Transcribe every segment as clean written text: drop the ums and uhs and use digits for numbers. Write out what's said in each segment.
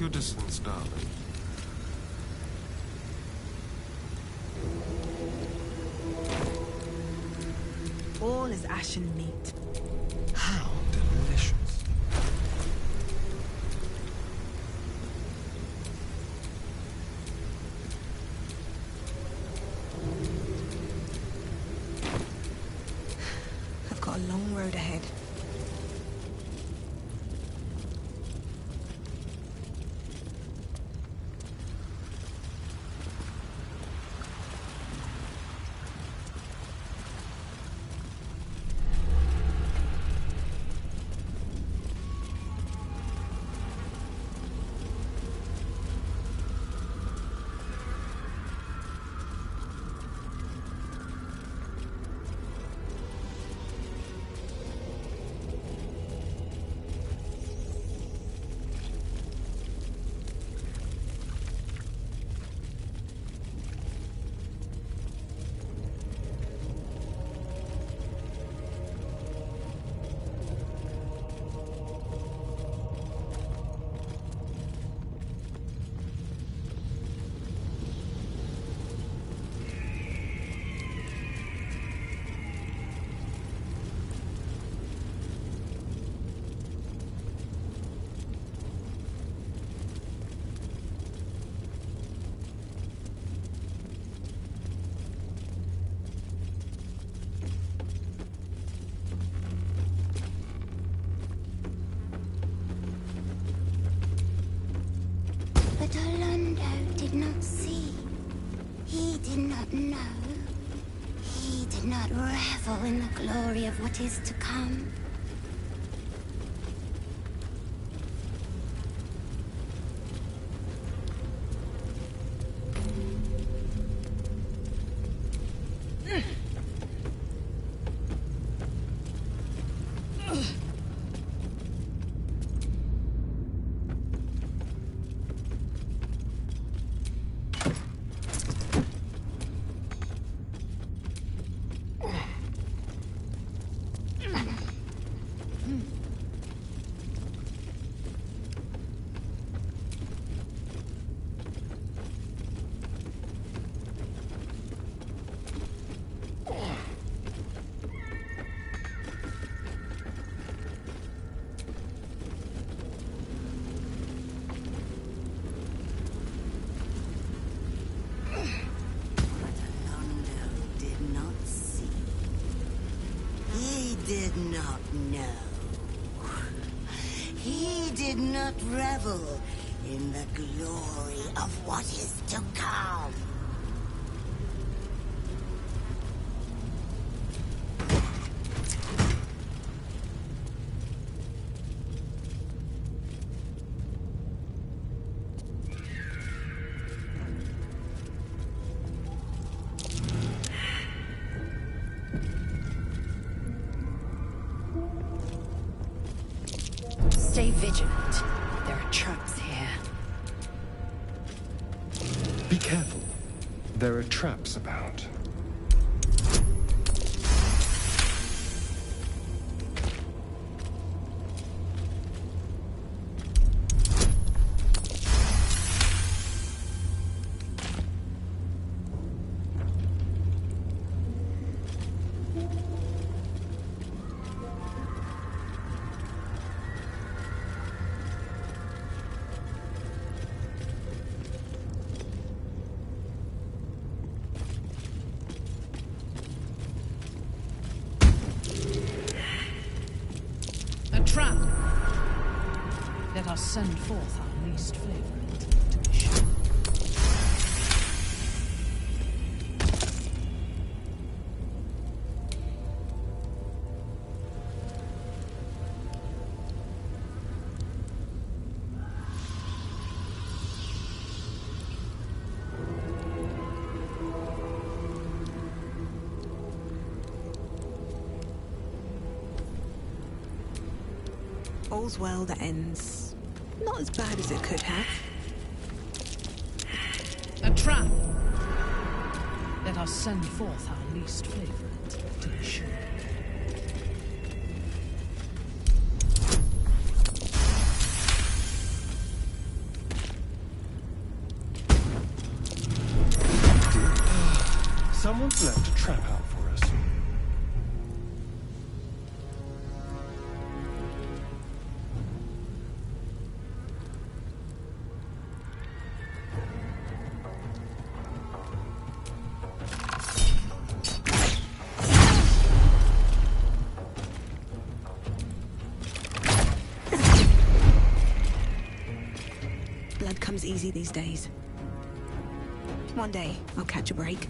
your distance, darling. All is ashen meat. How delicious. I've got a long road ahead. But Orlando did not see. He did not know. He did not revel in the glory of what is to come. Did not know. He did not revel in the glory of what is to come. Stay vigilant. There are traps here. Be careful. There are traps about. Trap! Let us send forth our least favorite to be sure. All's well that ends not as bad as it could have. A trap! Let us send forth our least favorite to be sure. Someone's left a trap out for us. Blood comes easy these days. One day, I'll catch a break.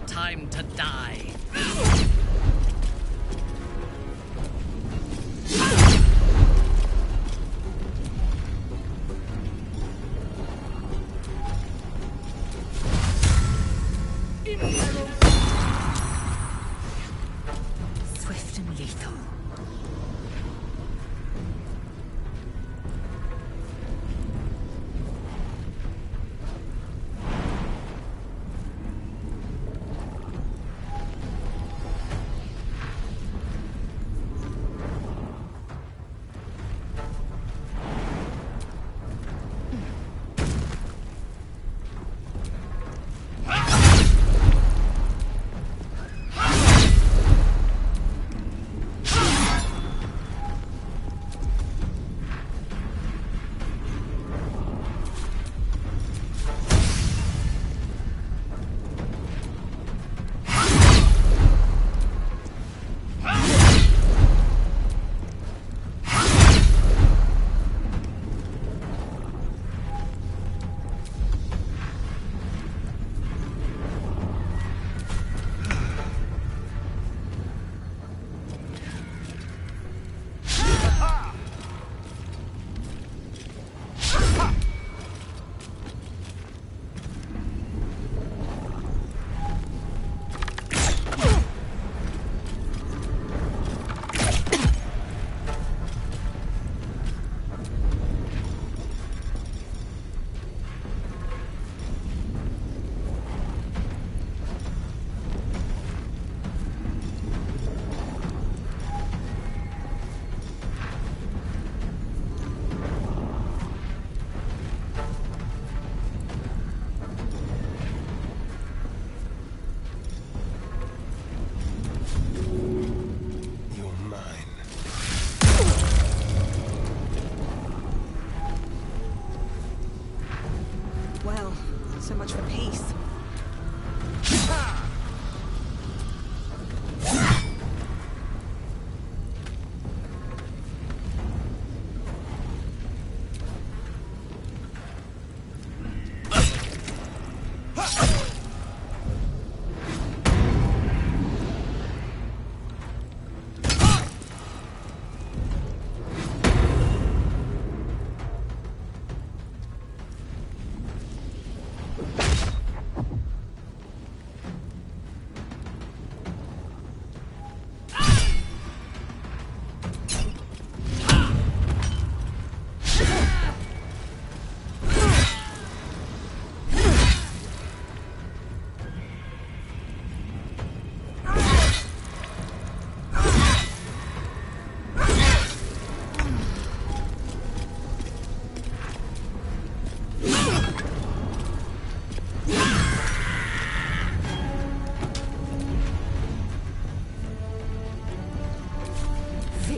Time to die. Swift and lethal.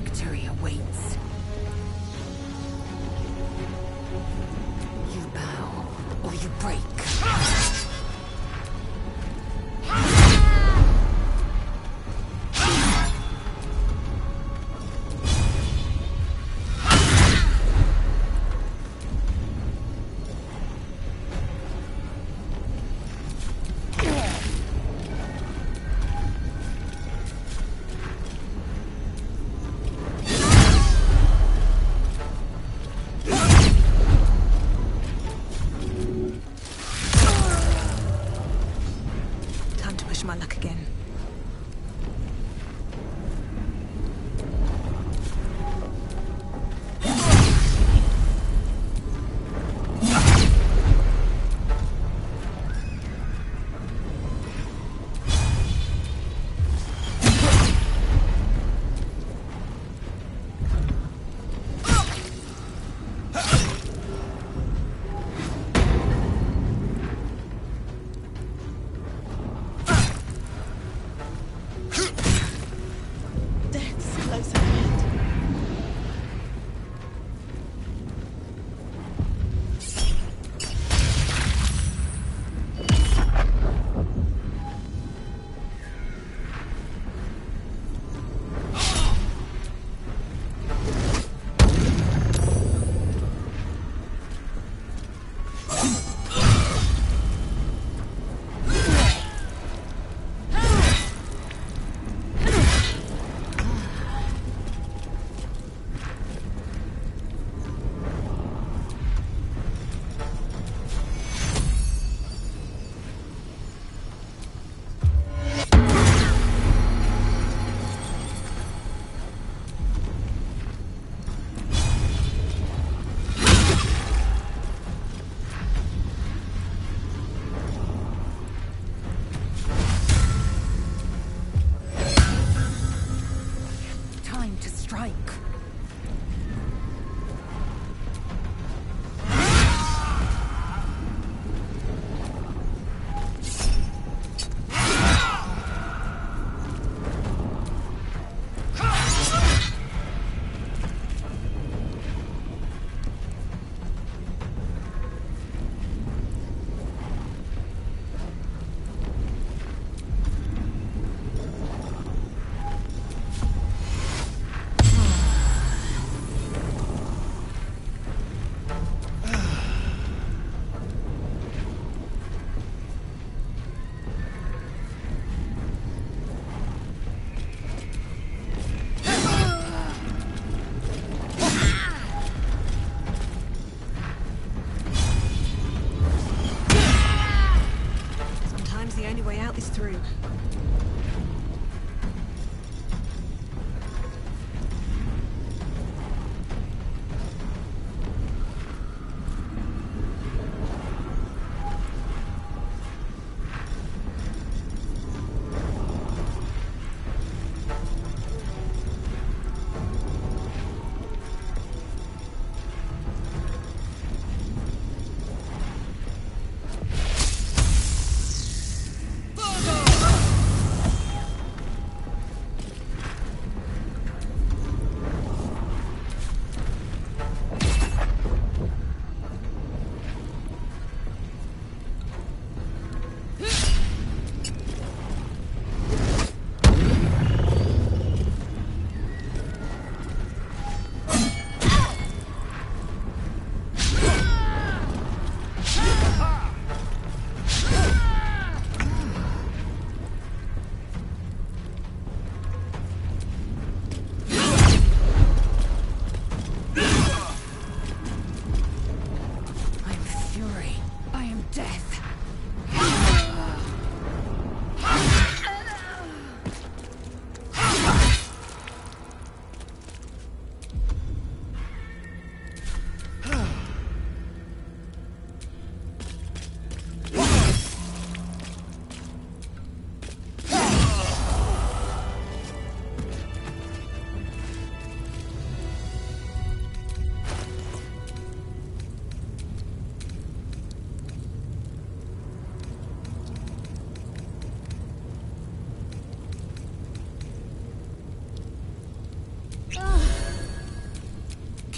Victory awaits. You bow, or you break.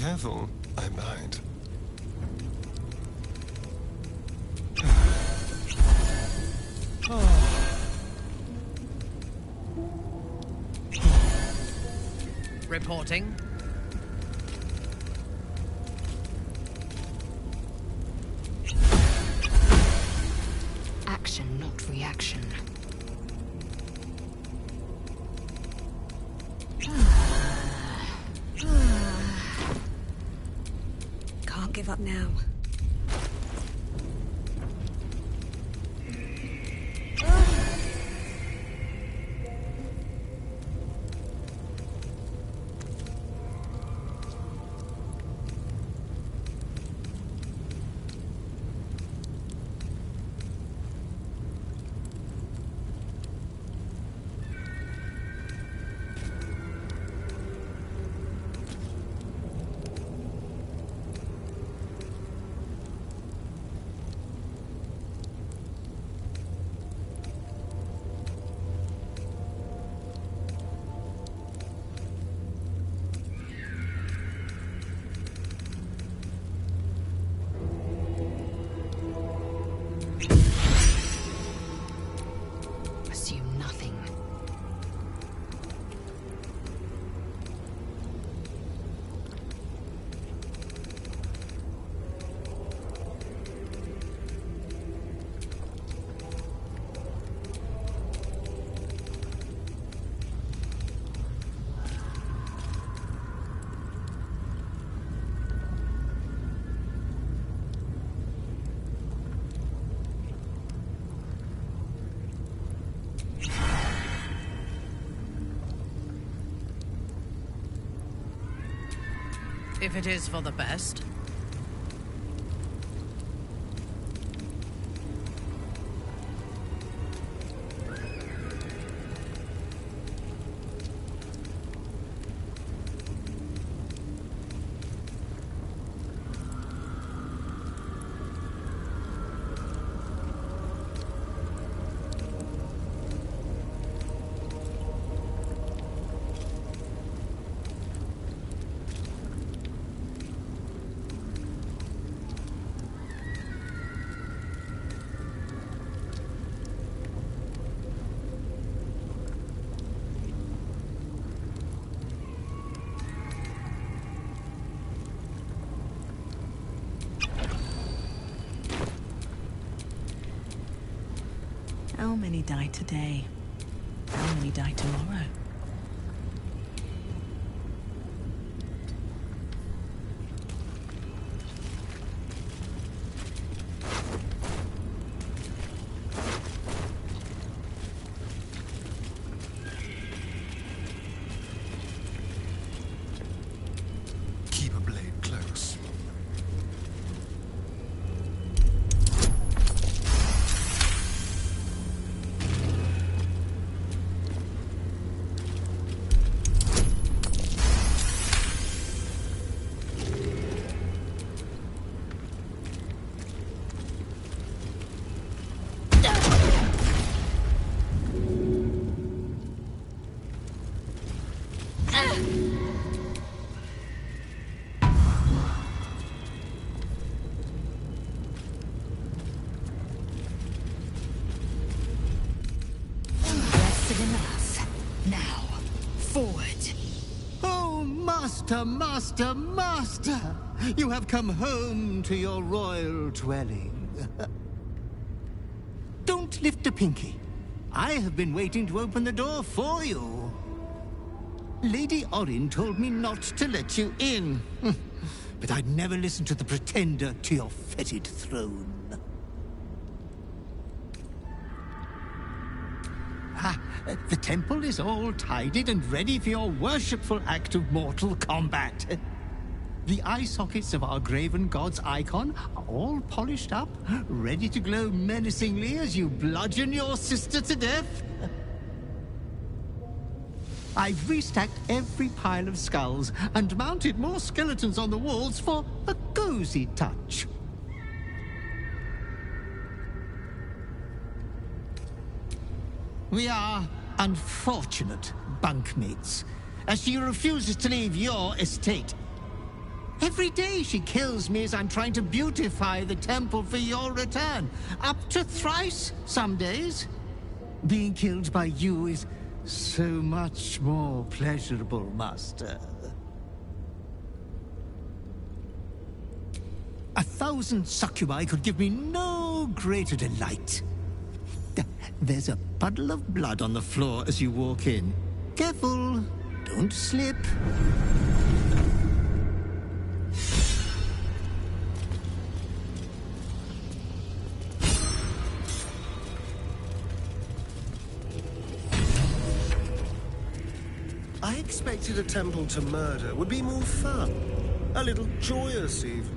careful, I might. Reporting. Action, not reaction. Can't give up now. Assume nothing. If it is for the best. How many die today? How many die tomorrow? Keep a blade close. Rested enough. Now, forward. Oh, Master, Master, Master! You have come home to your royal dwelling. Don't lift a pinky. I have been waiting to open the door for you. Lady Orin told me not to let you in. But I'd never listen to the pretender to your fetid throne. The temple is all tidied and ready for your worshipful act of mortal combat. The eye sockets of our graven god's icon are all polished up, ready to glow menacingly as you bludgeon your sister to death. I've restacked every pile of skulls and mounted more skeletons on the walls for a cozy touch. We are unfortunate bunkmates, as she refuses to leave your estate. Every day she kills me as I'm trying to beautify the temple for your return. Up to thrice some days. Being killed by you is so much more pleasurable, Master. 1,000 succubi could give me no greater delight. There's a puddle of blood on the floor as you walk in. Careful, don't slip. I expected a temple to murder would be more fun. A little joyous, even.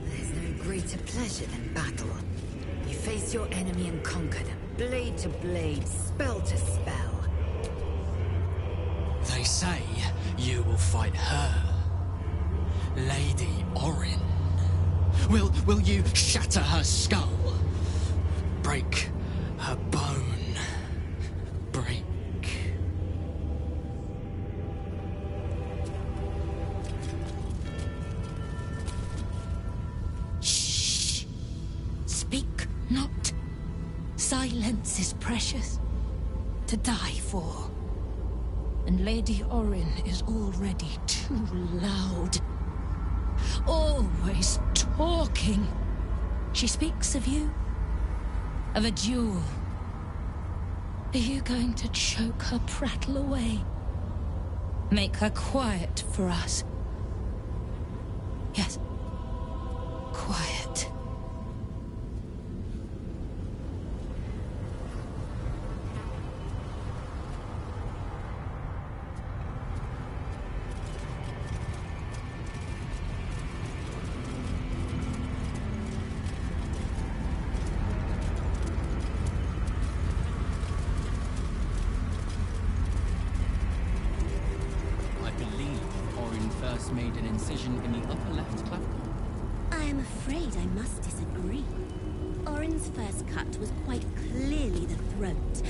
There's no greater pleasure than battle. You face your enemy and conquer them, blade to blade, spell to spell. They say you will fight her, Lady Orin. Will you shatter her skull? Break her bone? Break... Shh! Speak not. Silence is precious to die for. And Lady Orin is already too loud. Always talking. She speaks of you, of a duel. Are you going to choke her prattle away? Make her quiet for us? Yes, quiet. Made an incision in the upper left clavicle. I am afraid I must disagree. Orin's first cut was quite clearly the throat.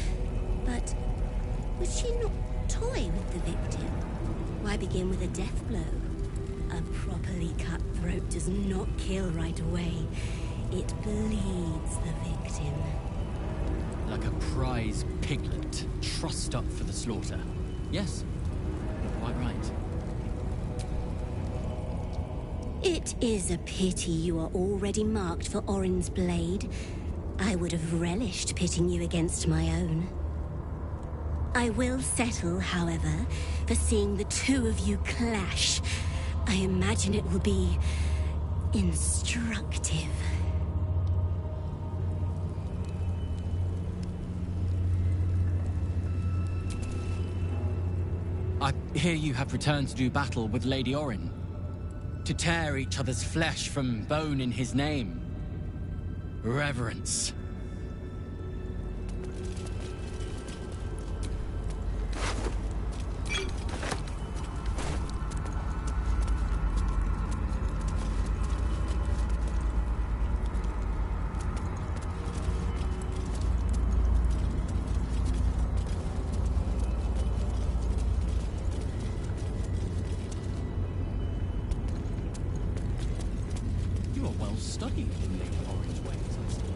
But was she not toy with the victim? Why begin with a death blow? A properly cut throat does not kill right away. It bleeds the victim. Like a prize piglet, trussed up for the slaughter. Yes, you're quite right. It is a pity you are already marked for Orin's blade. I would have relished pitting you against my own. I will settle, however, for seeing the two of you clash. I imagine it will be instructive. I hear you have returned to do battle with Lady Orin. To tear each other's flesh from bone in his name. Reverence. Studied in Lady Orin's ways, I see.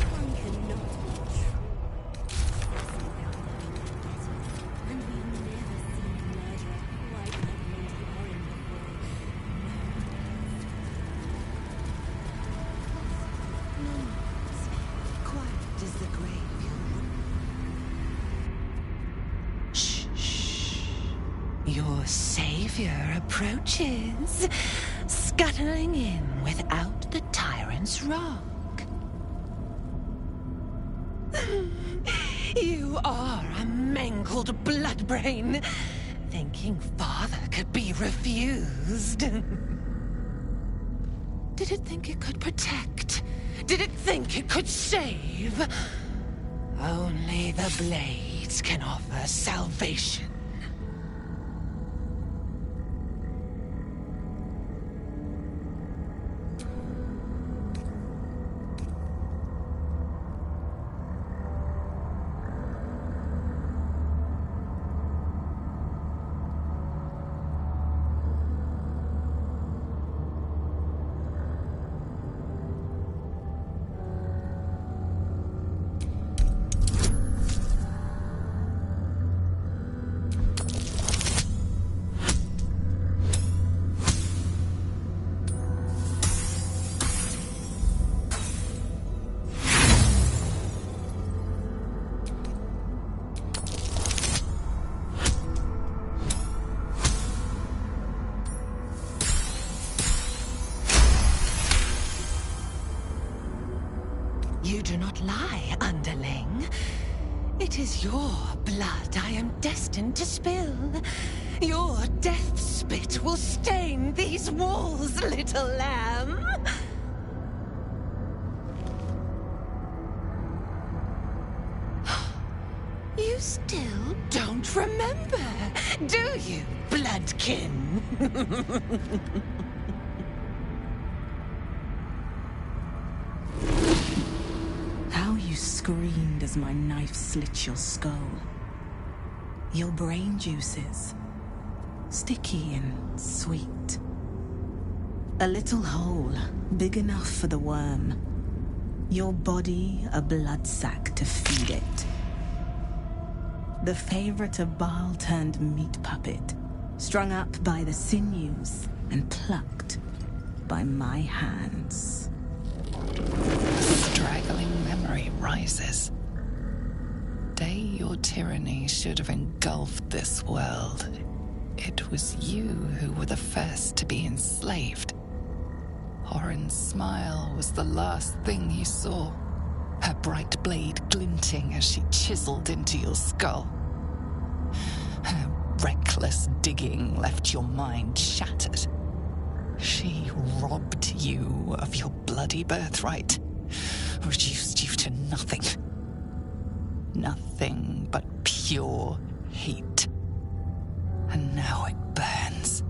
One cannot be true. And we've never seen a murderer quite like Lady Orin No, quiet is the grave. Shh, shh. Your savior approaches, scuttling in without the tyrant's wrong. You are a mangled bloodbrain, thinking father could be refused. Did it think it could protect? Did it think it could save? Only the blades can offer salvation. blood I am destined to spill. Your death spit will stain these walls, little lamb. You still don't remember, do you, bloodkin? How you screamed as my knife slit your skull. Your brain juices, sticky and sweet. A little hole, big enough for the worm. Your body a blood sack to feed it. The favorite of Baal turned meat puppet, strung up by the sinews and plucked by my hands. Straggling memory rises. Day your tyranny should have engulfed this world. It was you who were the first to be enslaved. Orin's smile was the last thing he saw, her bright blade glinting as she chiseled into your skull. Her reckless digging left your mind shattered. She robbed you of your bloody birthright, reduced you to nothing. Nothing but pure hate. And now it burns,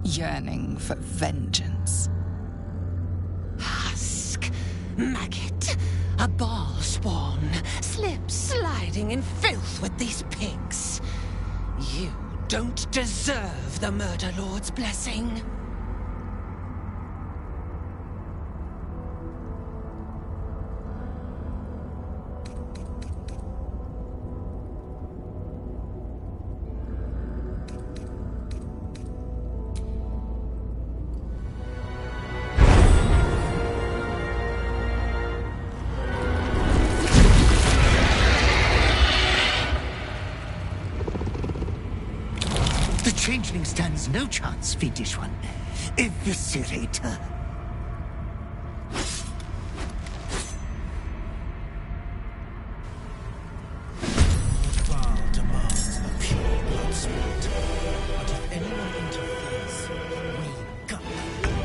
yearning for vengeance. Husk, maggot, a Baal spawn, slip sliding in filth with these pigs. You don't deserve the Murder Lord's blessing. Changeling stands no chance, fiendish one. Eviscerate her. Baal demands a pure blood sport. But if anyone interferes, we gut them.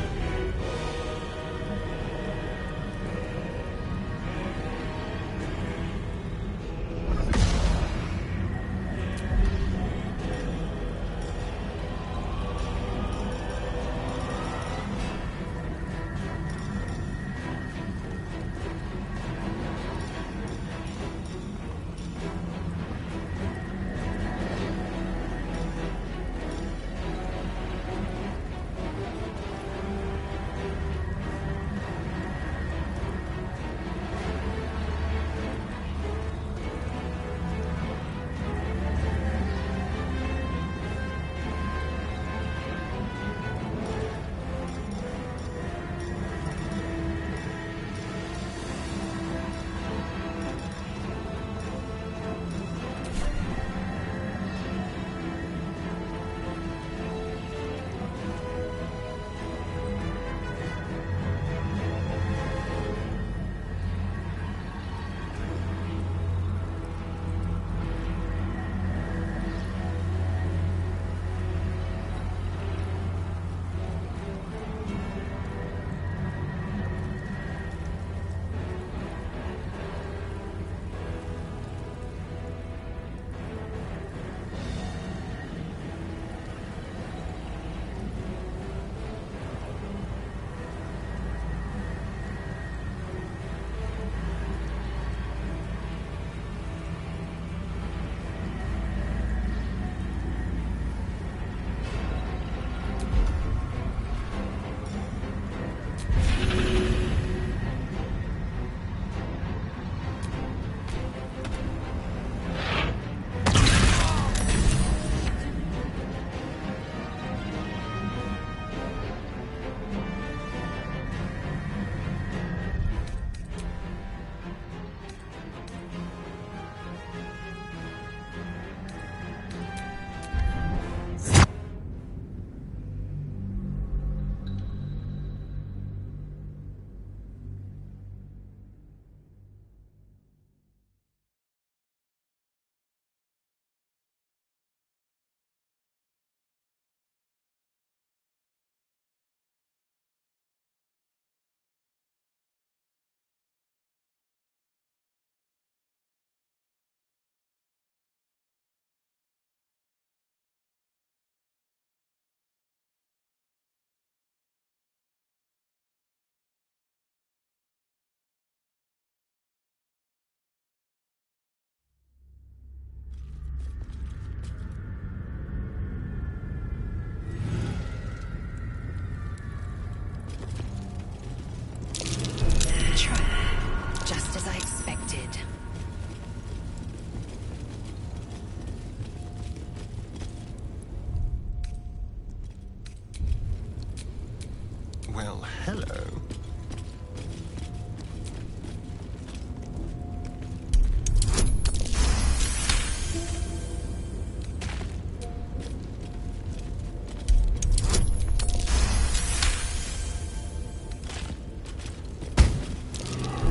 hello.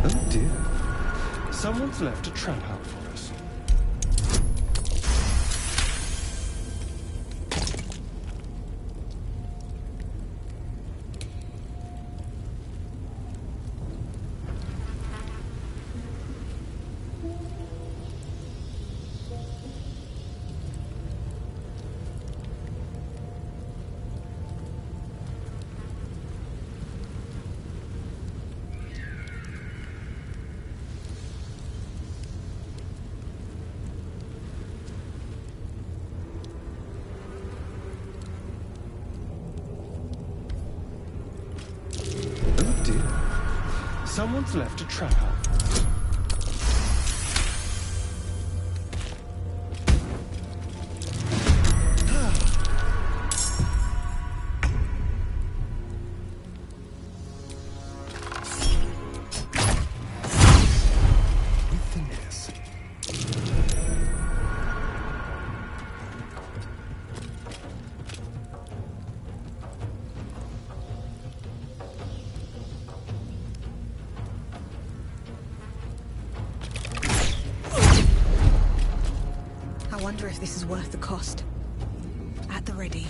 Oh dear. Someone's left a trap out for us. Oh dear. Someone's left a trap out for us. With finesse. I wonder if this is worth the cost. At the ready.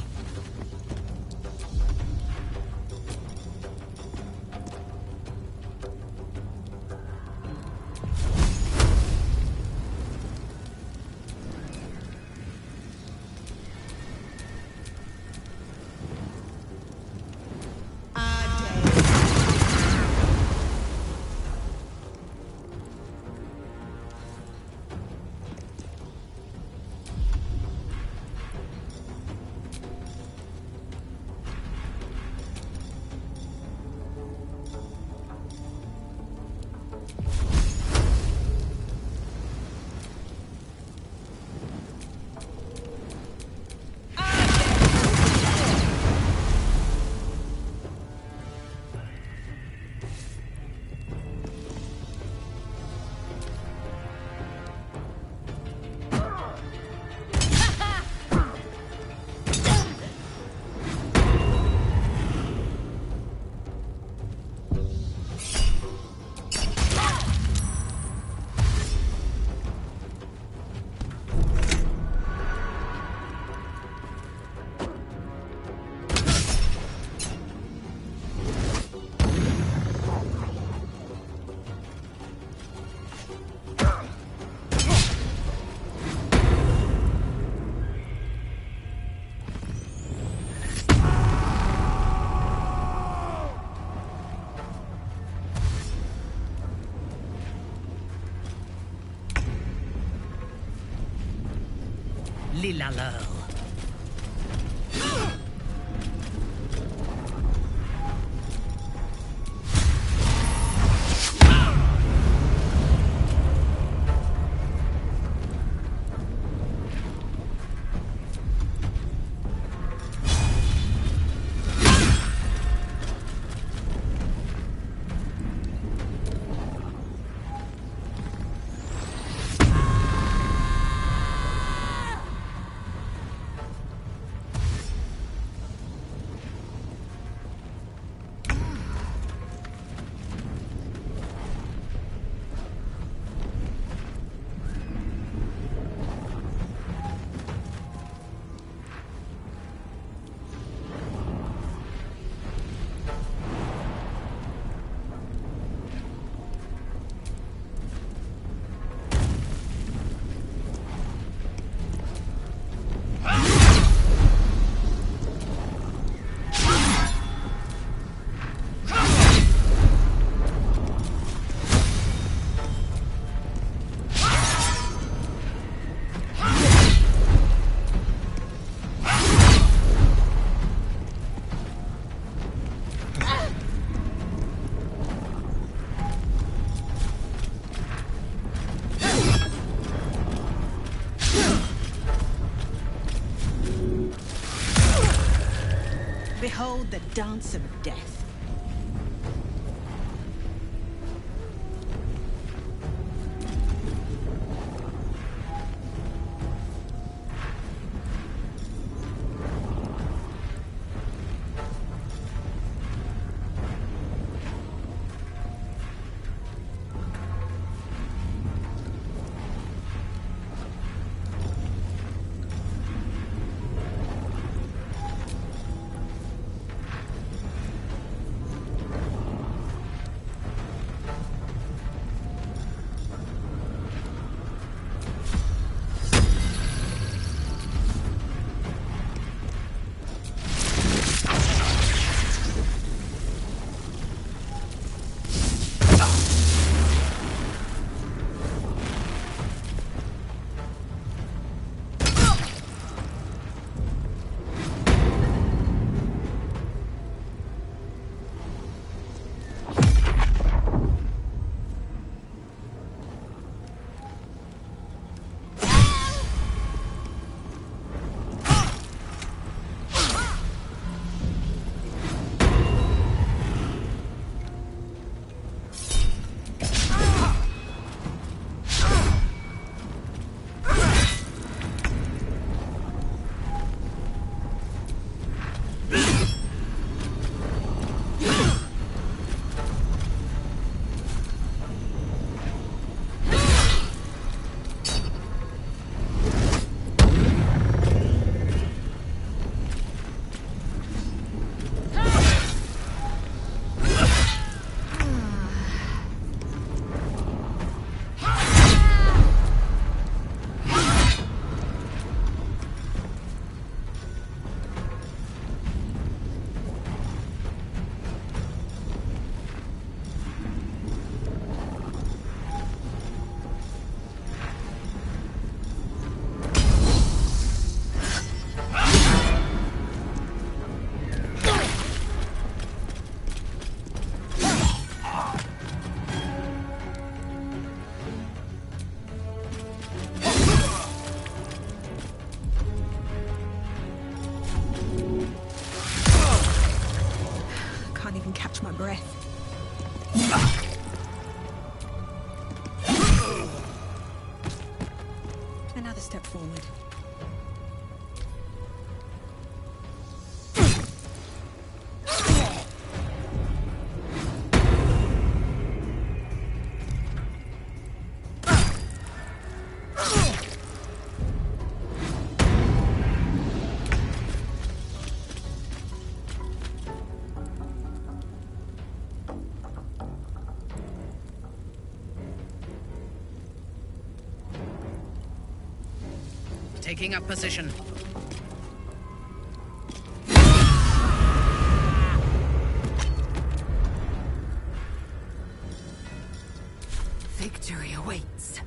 Lilaleur. Behold the dance of death. step forward. Taking up position. Victory awaits.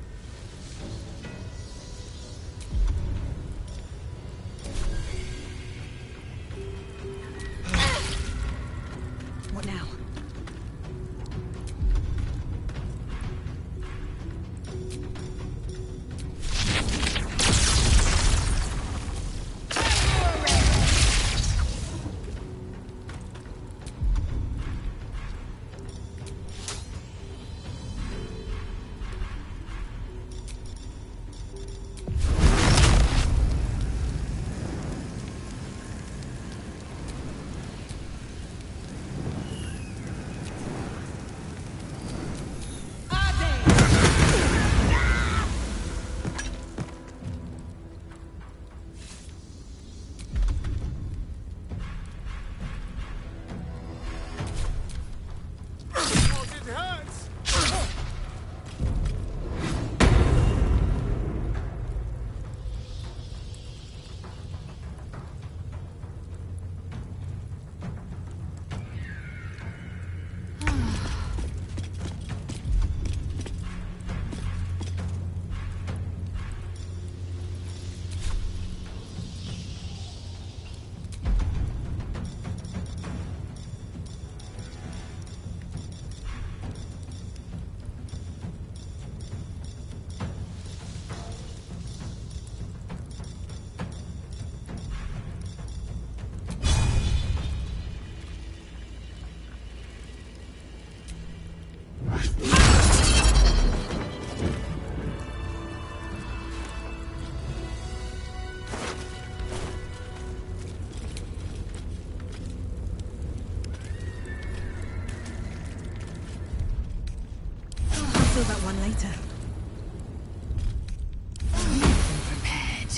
What now? I'll feel that one later. Prepared.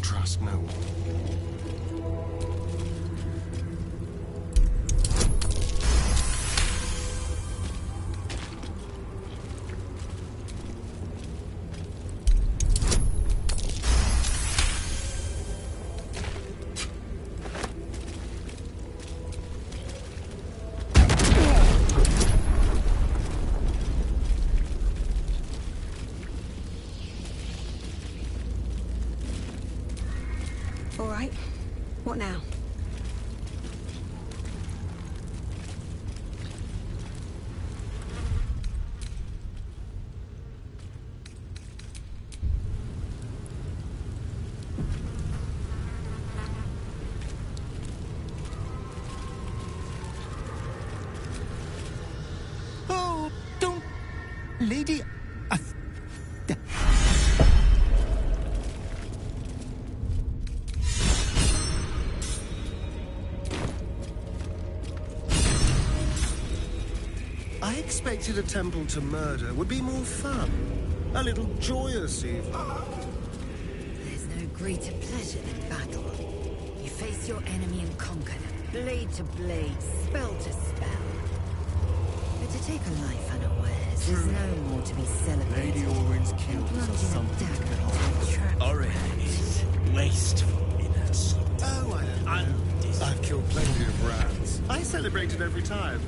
Trust no one. All right. What now? Oh, don't... Lady... I expected a temple to murder would be more fun. A little joyous, even. There's no greater pleasure than battle. You face your enemy and conquer them, blade to blade, spell to spell. But to take a life unawares is no more to be celebrated. Lady Orin's kills than are plunging a something dagger into a trap. Orin is wasteful in her sort. Oh, I've killed plenty of rats. I celebrate it every time.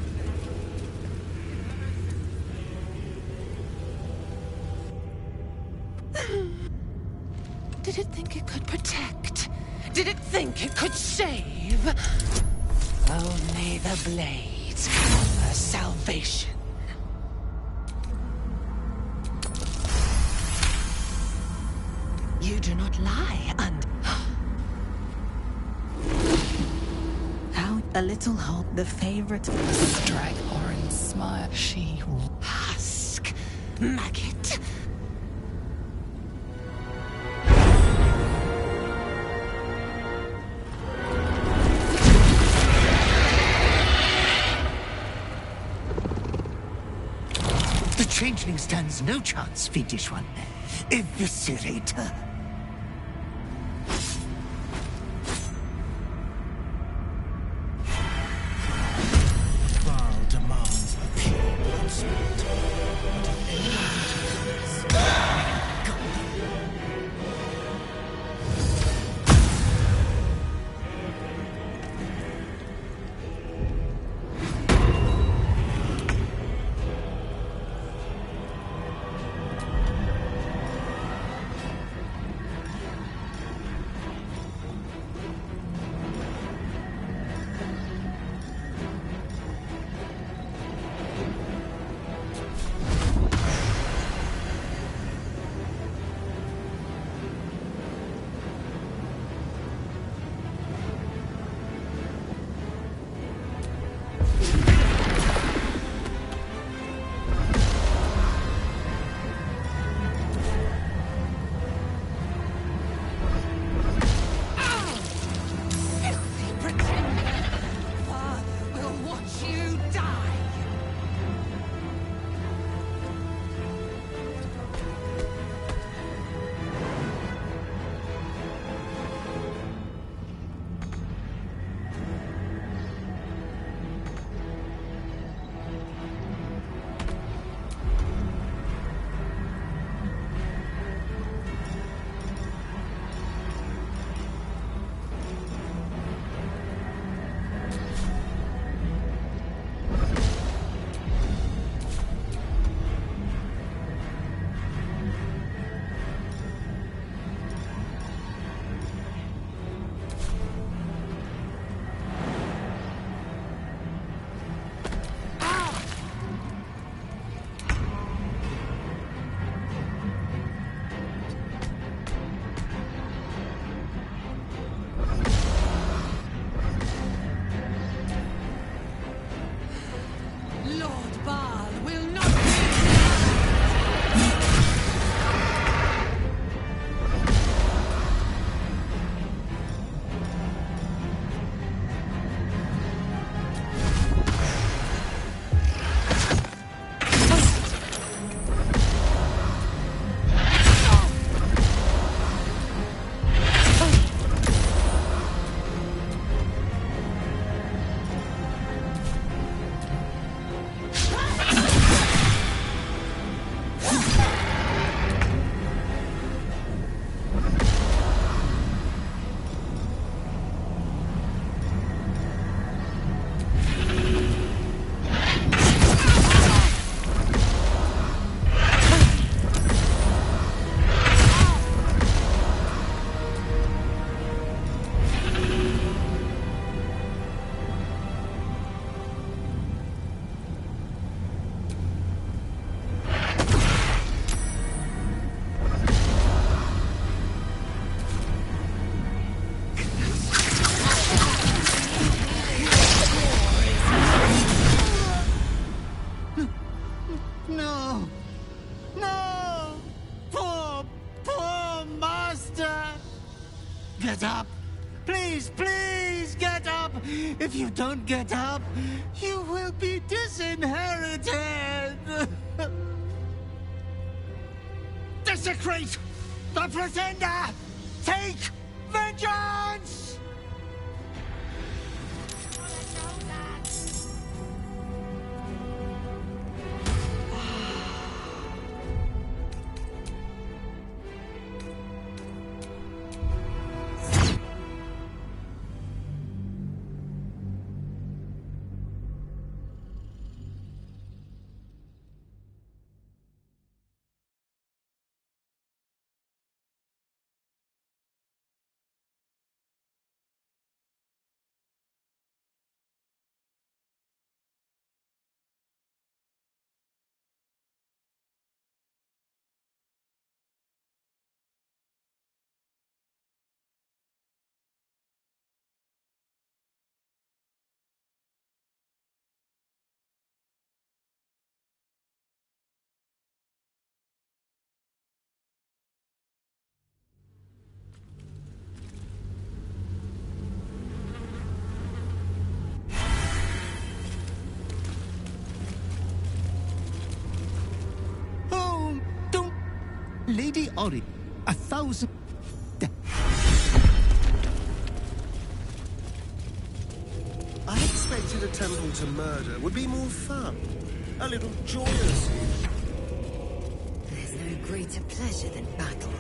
Did it think it could protect? Did it think it could save? Only the blades are salvation. You do not lie, and How a little hope, the favorite. Strike Orin's smile. She husk, maggot. The changeling stands no chance, fiendish one. Eviscerate her. Baal demands a pure blood sport. But if anyone interferes, we got them. Lord Baal will not No! No! Poor, poor master! Get up! Please, please, get up! If you don't get up, you will be disinherited! Desecrate the pretender! Take vengeance! Lady Ori, 1,000... I expected a temple to murder would be more fun. A little joyous even. There's no greater pleasure than battle.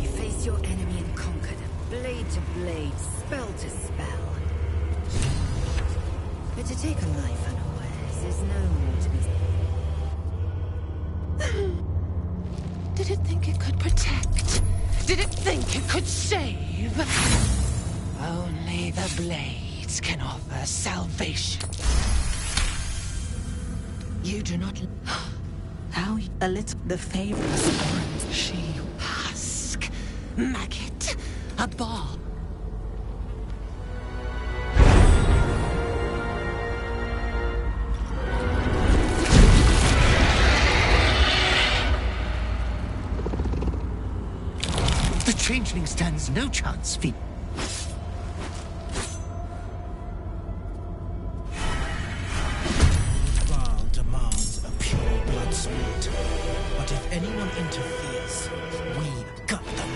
You face your enemy and conquer them, blade to blade, spell to spell. But to take a life unawares is no more to be... Did it think it could protect? Did it think it could save? Only the blades can offer salvation. You do not... How a little the favorites. She husk, maggot, a ball. The changeling stands no chance, Phoebe. Baal demands a pure blood sport. But if anyone interferes, we gut them.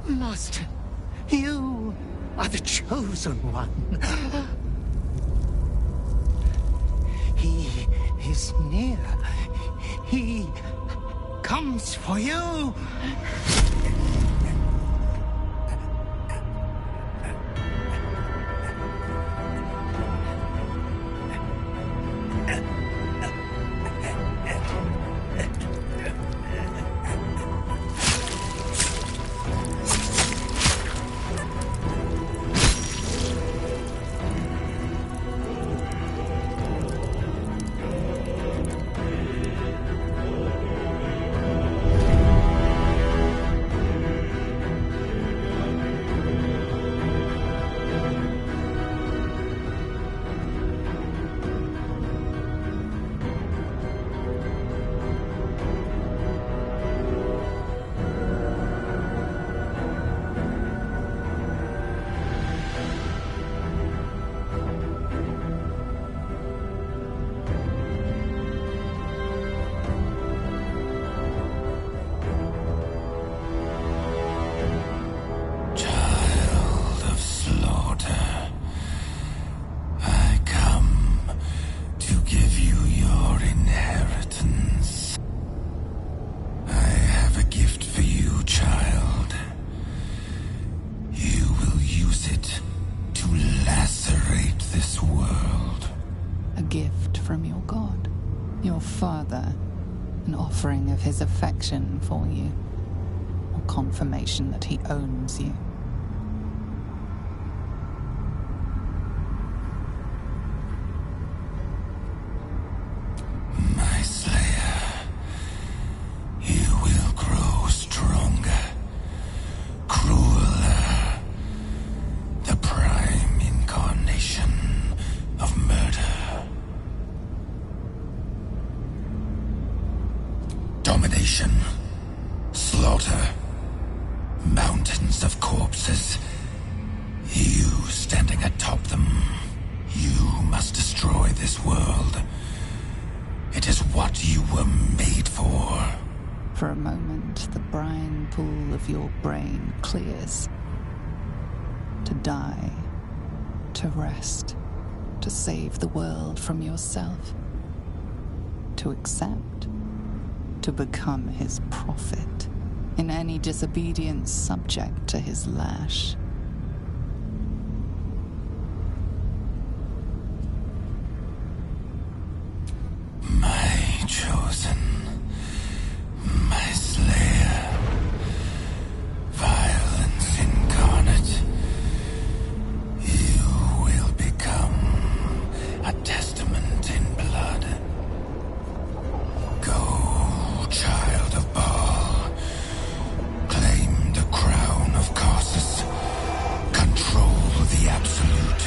Master, you are the chosen one. He is near. He comes for you. lacerate this world. A gift from your god, your father, an offering of his affection for you, or confirmation that he owns you. My slayer, you will grow stronger, crueler, the prime incarnation of murder. Domination, slaughter, mountains of corpses. You standing atop them. You must destroy this world. It is what you were made for. For a moment, the brine pool of your brain clears. To die, to rest, to save the world from yourself. To accept, to become his prophet, in any disobedience subject to his lash. My chosen, my slayer, violence incarnate, you will become a testament in blood. Go, child of Baal, claim the crown of Caucasus, control the absolute,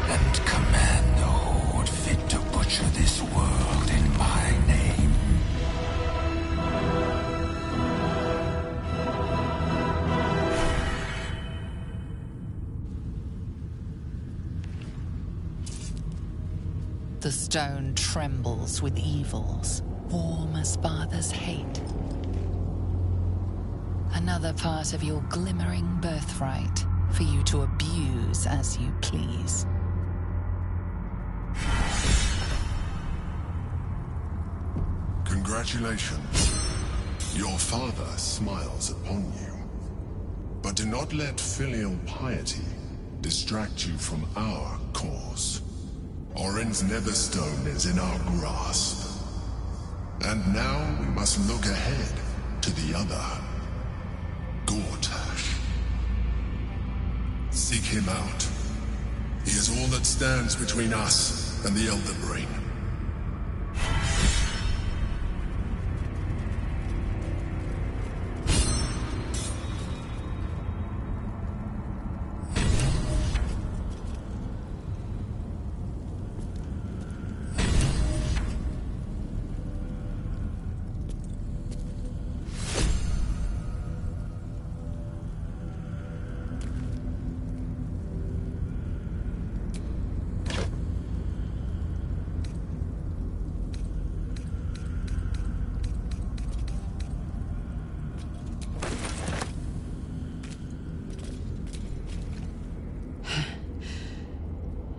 and command the horde fit to butcher this world in my name. The stone trembles with evils, warm as father's hate. Another part of your glimmering birthright for you to abuse as you please. Congratulations. Your father smiles upon you. But do not let filial piety distract you from our cause. Orin's Netherstone is in our grasp. And now we must look ahead to the other. Gortash. Seek him out. He is all that stands between us and the Elder Brain.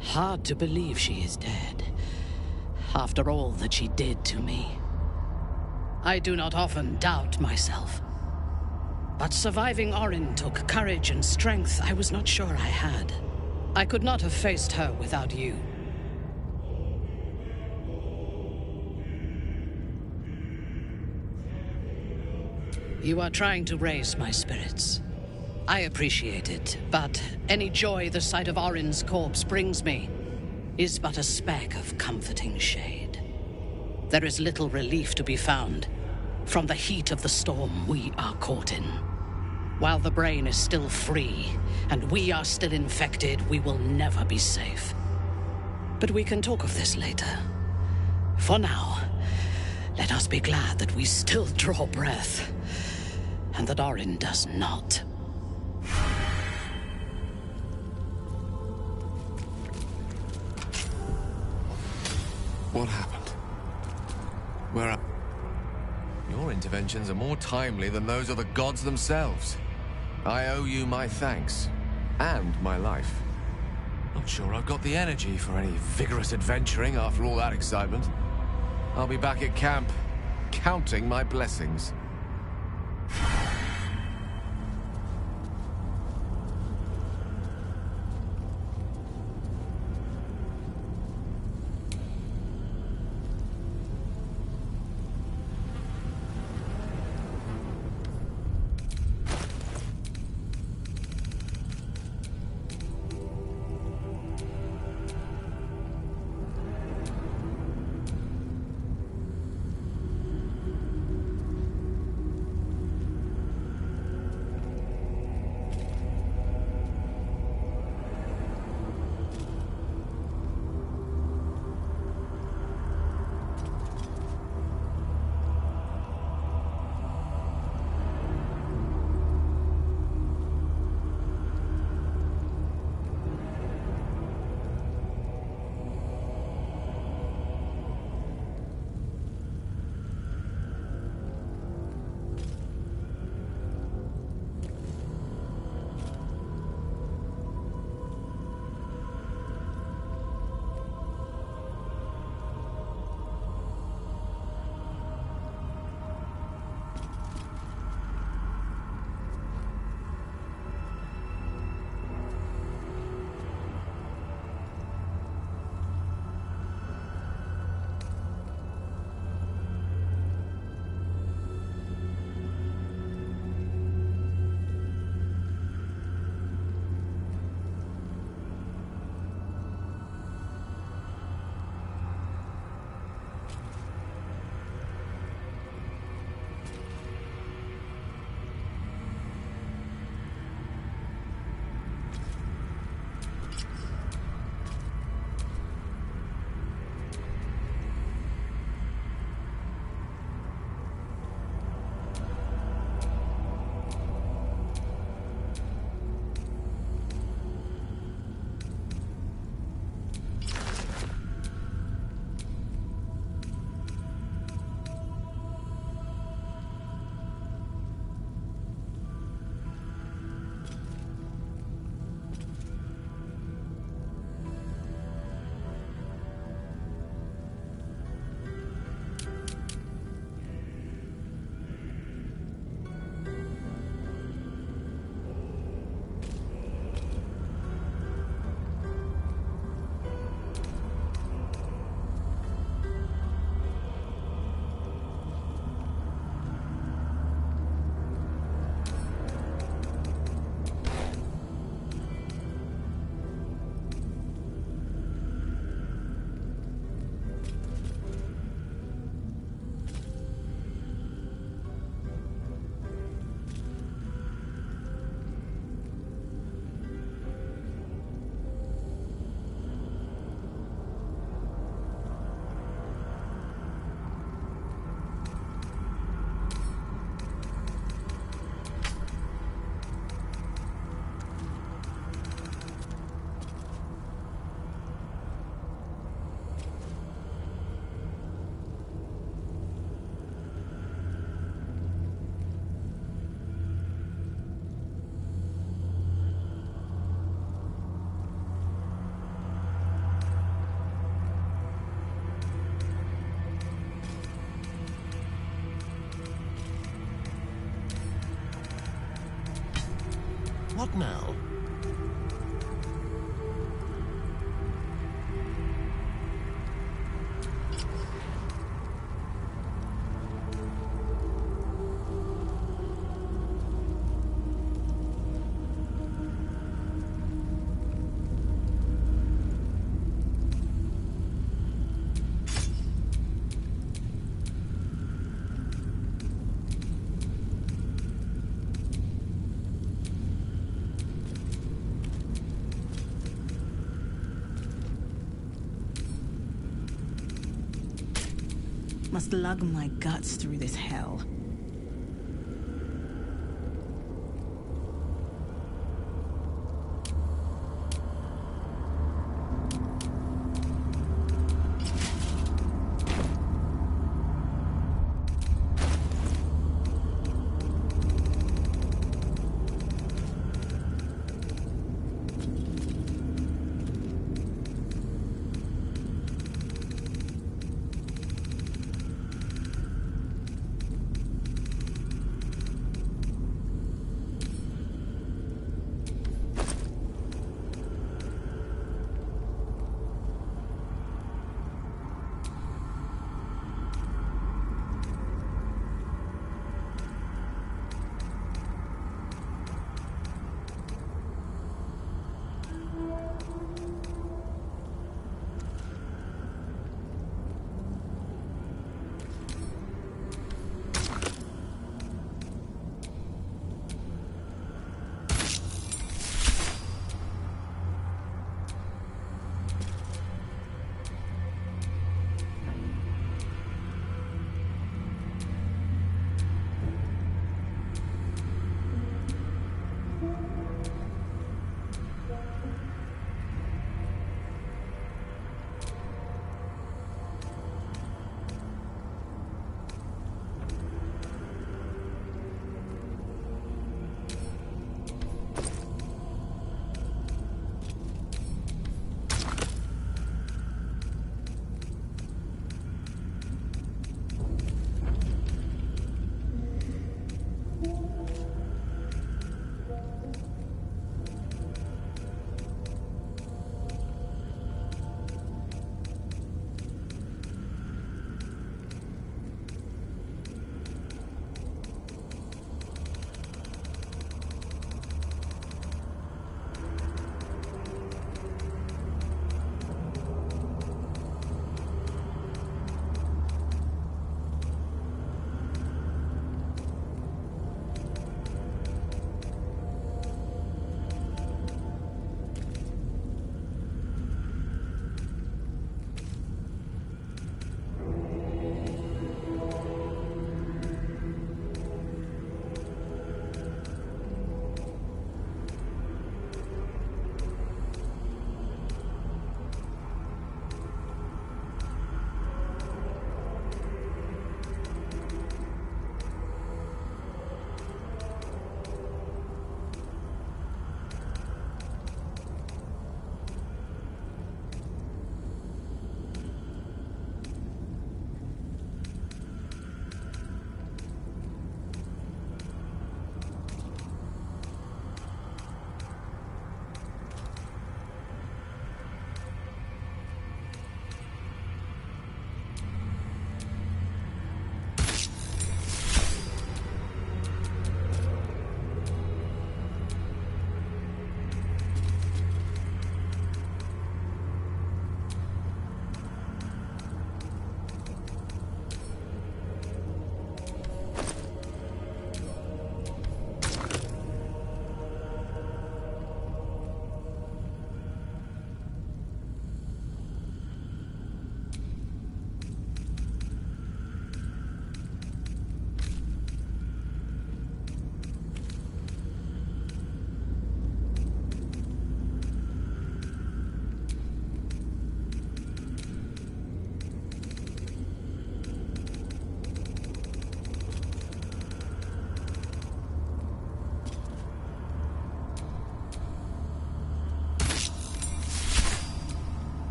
Hard to believe she is dead, after all that she did to me. I do not often doubt myself. But surviving Orin took courage and strength I was not sure I had. I could not have faced her without you. You are trying to raise my spirits. I appreciate it, but any joy the sight of Orin's corpse brings me is but a speck of comforting shade. There is little relief to be found from the heat of the storm we are caught in. While the brain is still free, and we are still infected, we will never be safe. But we can talk of this later. For now, let us be glad that we still draw breath, and that Orin does not. What happened? Where are... Your interventions are more timely than those of the gods themselves. I owe you my thanks. And my life. Not sure I've got the energy for any vigorous adventuring after all that excitement. I'll be back at camp, counting my blessings. What now? Must lug my guts through this hell.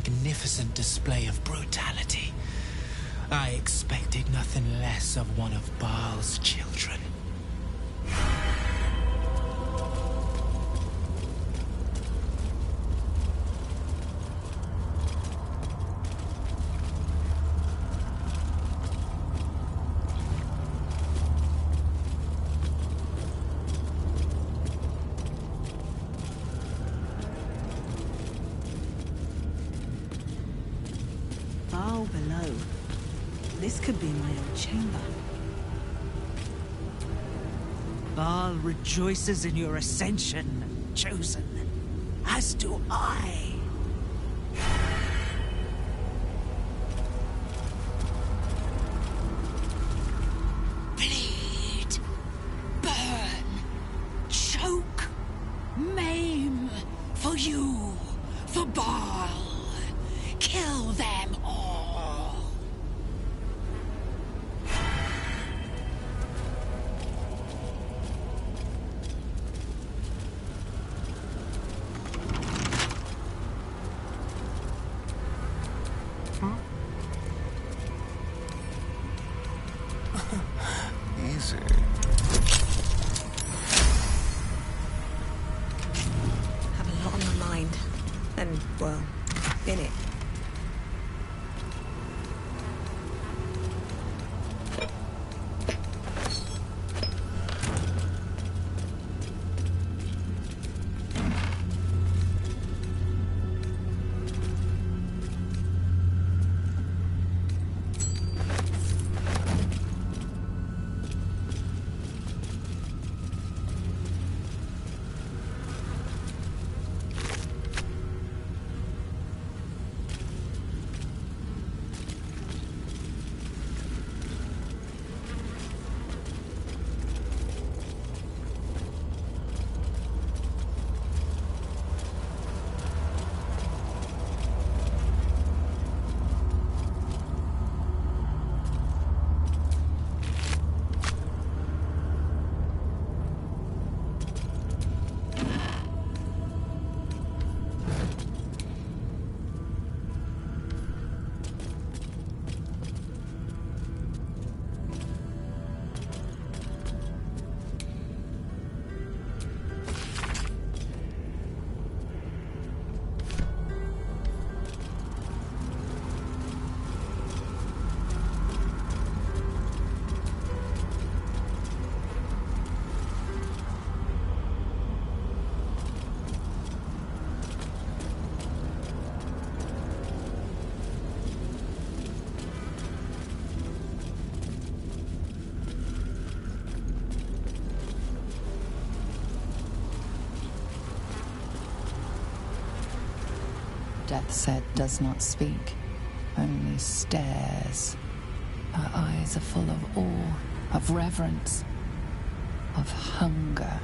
magnificent display of brutality. I expected nothing less of one of Baal's children. Baal below. This could be my old chamber. Baal rejoices in your ascension, chosen, as do I. Bleed, burn, choke, maim, for you, for Baal. Kill them all. Easy. Have a lot on my mind. And, well, in it. Deathset does not speak, only stares. Her eyes are full of awe, of reverence, of hunger.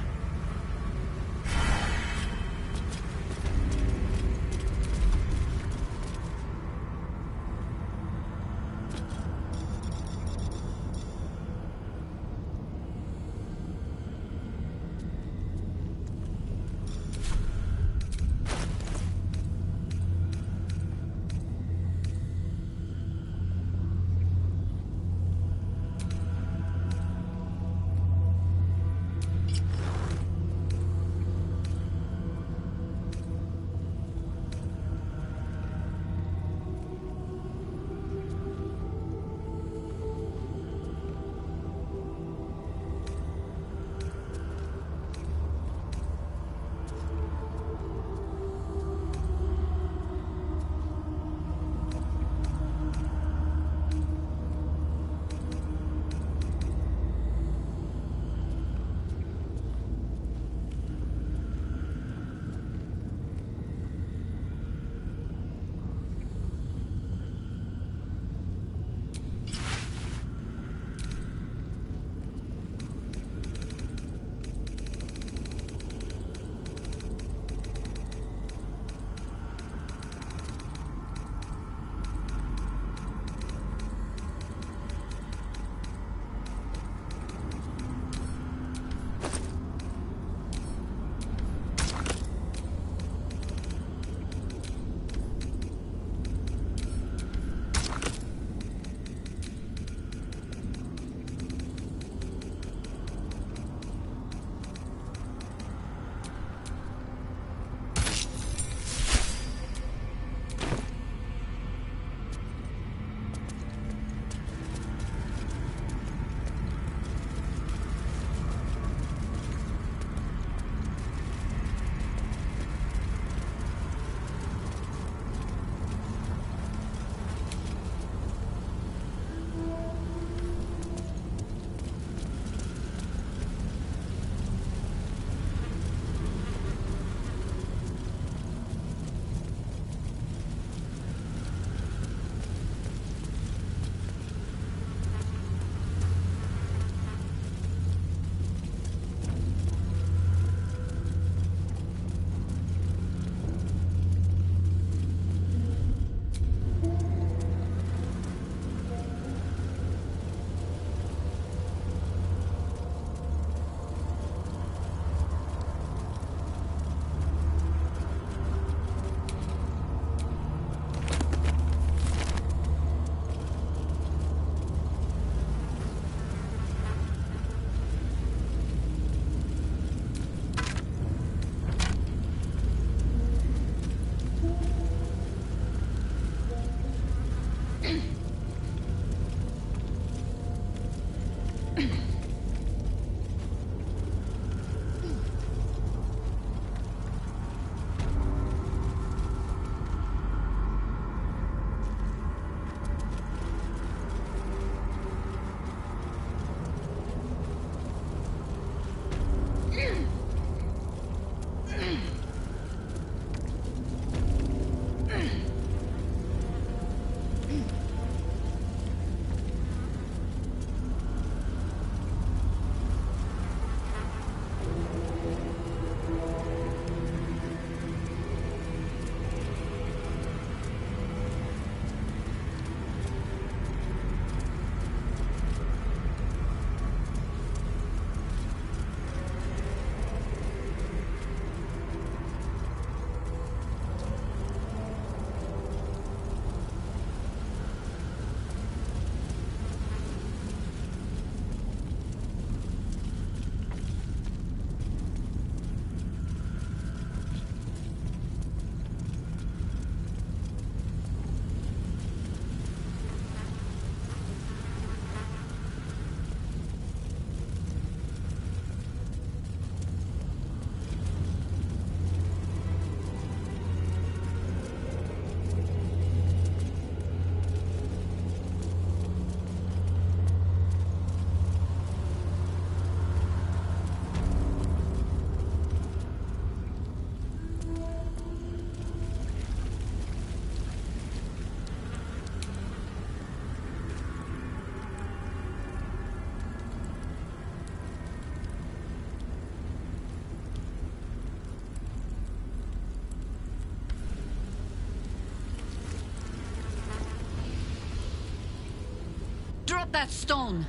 Drop that stone!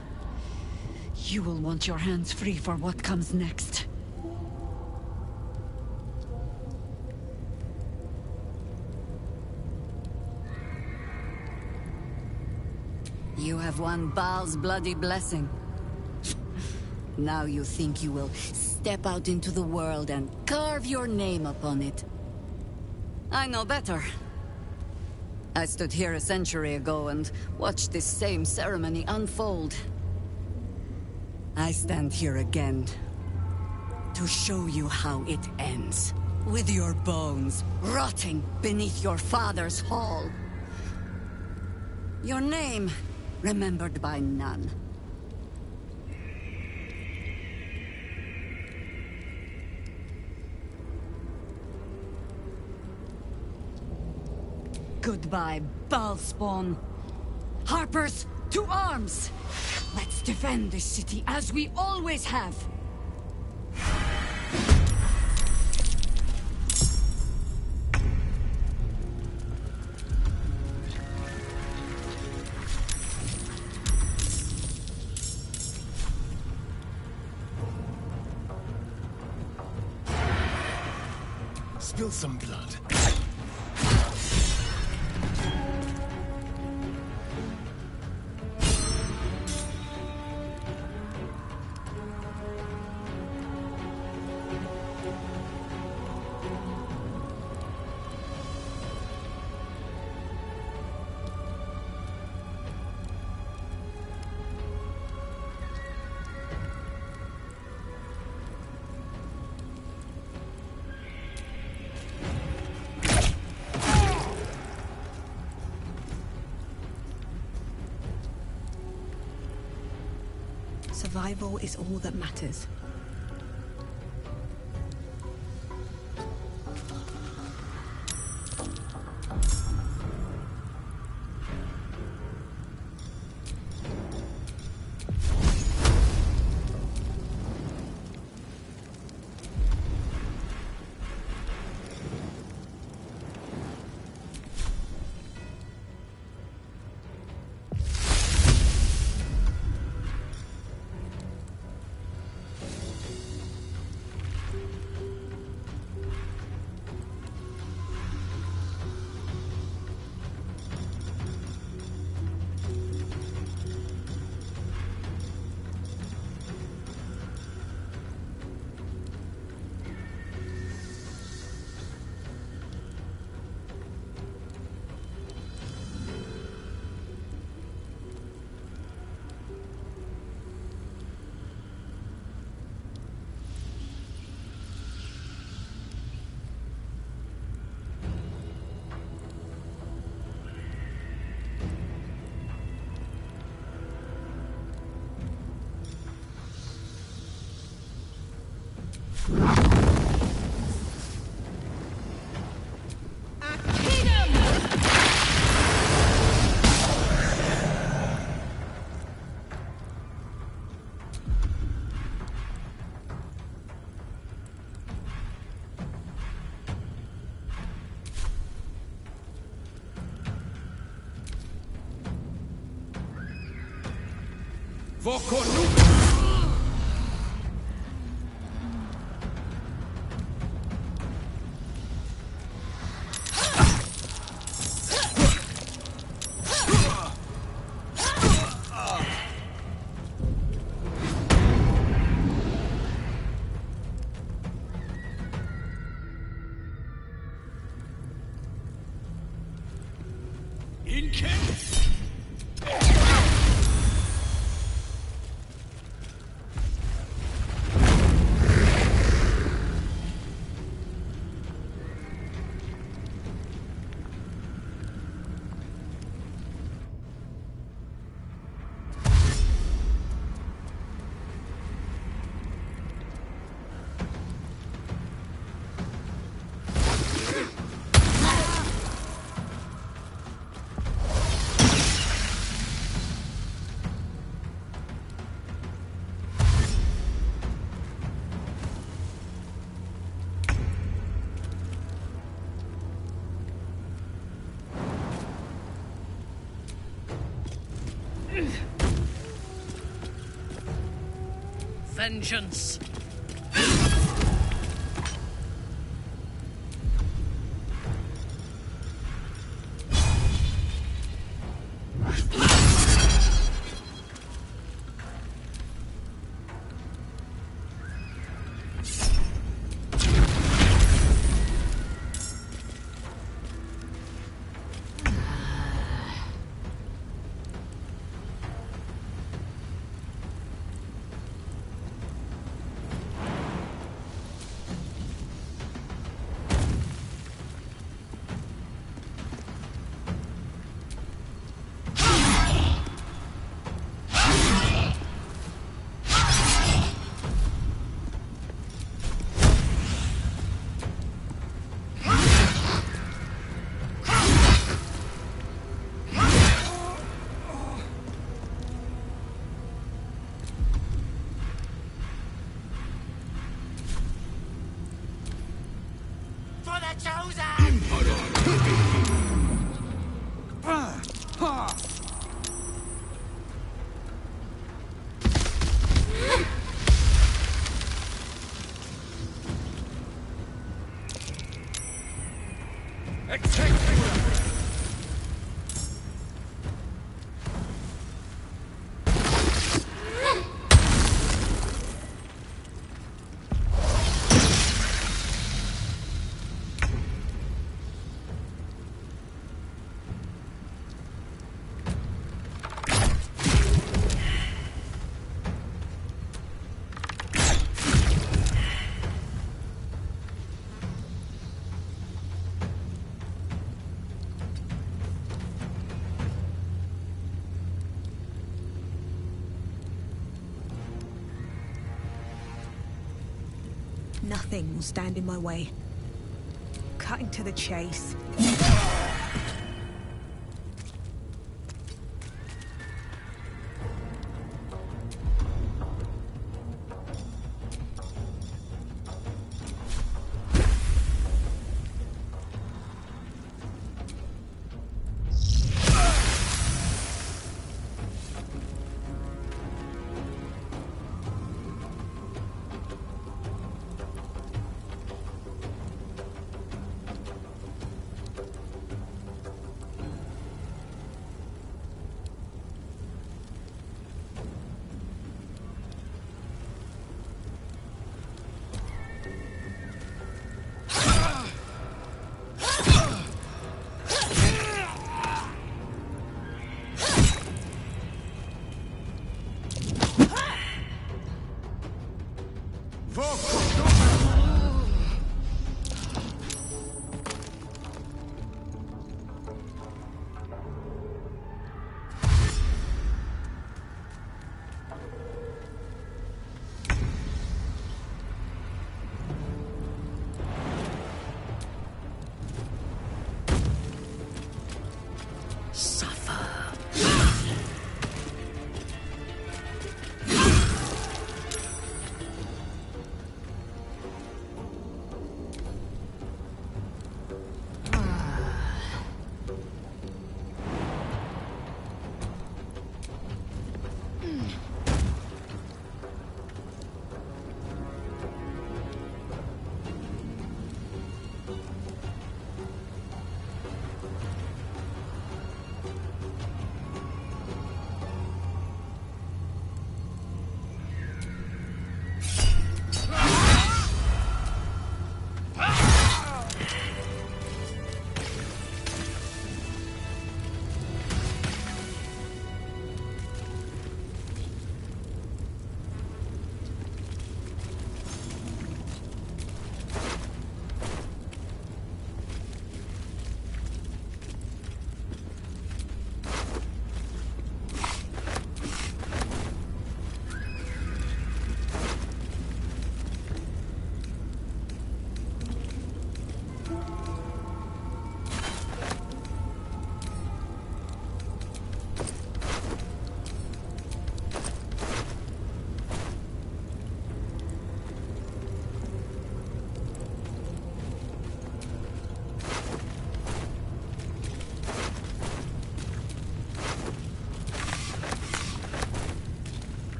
You will want your hands free for what comes next. You have won Baal's bloody blessing. Now you think you will step out into the world and carve your name upon it. I know better. I stood here a century ago and watched this same ceremony unfold. I stand here again to show you how it ends. With your bones rotting beneath your father's hall. Your name remembered by none. Goodbye, Baalspawn. Harpers, to arms! Let's defend this city as we always have. Spill some blood. Survival is all that matters. vengeance. Nothing will stand in my way. Cutting to the chase.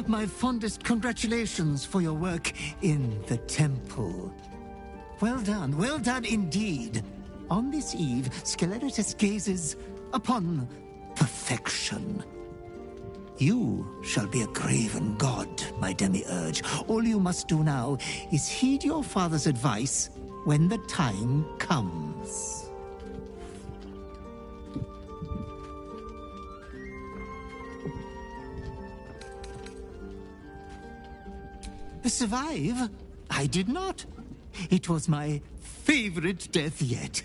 my fondest congratulations for your work in the temple. Well done indeed. On this eve, Skeleritus gazes upon perfection. You shall be a graven god, my demiurge. All you must do now is heed your father's advice when the time comes. Survive? I did not. It was my favorite death yet.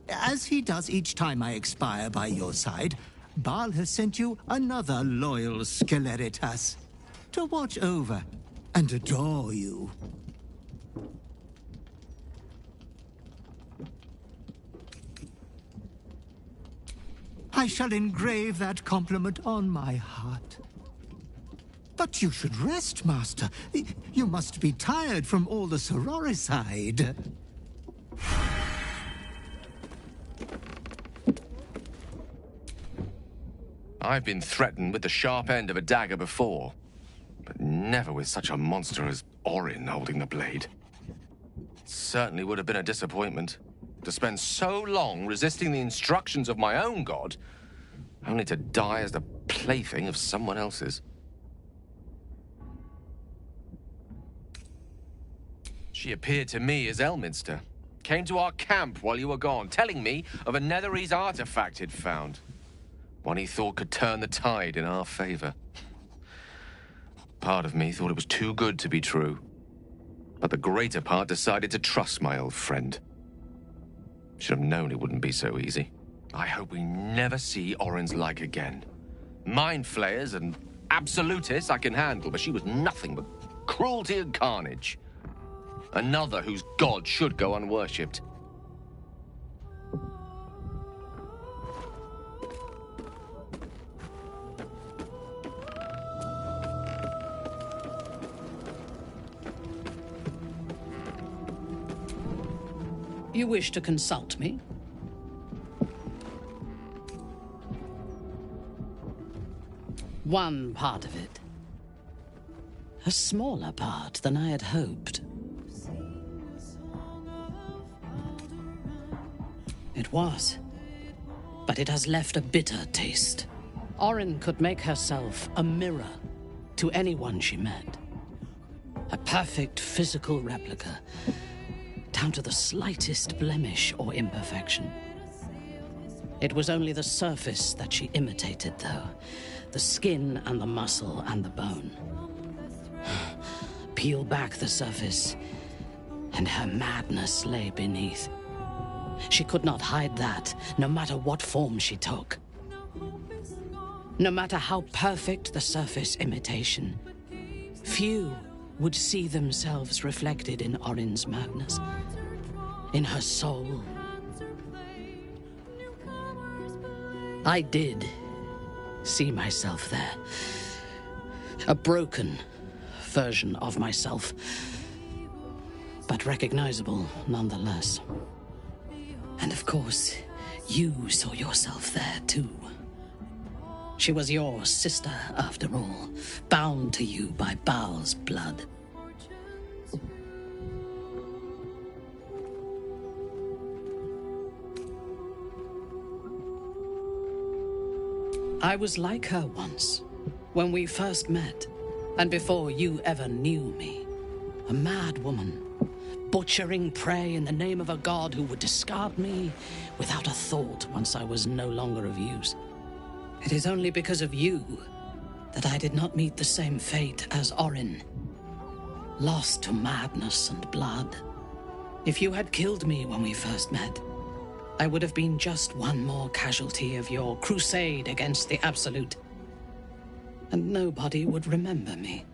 As he does each time I expire by your side, Baal has sent you another loyal Skeleritas to watch over and adore you. I shall engrave that compliment on my heart. But you should rest, Master. You must be tired from all the sororicide. I've been threatened with the sharp end of a dagger before, but never with such a monster as Orin holding the blade. It certainly would have been a disappointment to spend so long resisting the instructions of my own god, only to die as the plaything of someone else's. She appeared to me as Elminster, came to our camp while you were gone, telling me of a Netherese artifact he'd found. One he thought could turn the tide in our favor. Part of me thought it was too good to be true, but the greater part decided to trust my old friend. Should have known it wouldn't be so easy. I hope we never see Orin's like again. Mind flayers and absolutists I can handle, but she was nothing but cruelty and carnage. Another whose god should go unworshipped. You wish to consult me? One part of it. A smaller part than I had hoped. It was. But it has left a bitter taste. Orin could make herself a mirror to anyone she met. A perfect physical replica, down to the slightest blemish or imperfection. It was only the surface that she imitated, though. The skin and the muscle and the bone. Peel back the surface, and her madness lay beneath. She could not hide that, no matter what form she took. No matter how perfect the surface imitation, few would see themselves reflected in Orin's madness, in her soul. I did see myself there. A broken version of myself, but recognizable nonetheless. And of course, you saw yourself there too. She was your sister, after all, bound to you by Baal's blood. I was like her once, when we first met, and before you ever knew me. A mad woman, butchering prey in the name of a god who would discard me without a thought once I was no longer of use. It is only because of you that I did not meet the same fate as Orin, lost to madness and blood. If you had killed me when we first met, I would have been just one more casualty of your crusade against the Absolute, and nobody would remember me.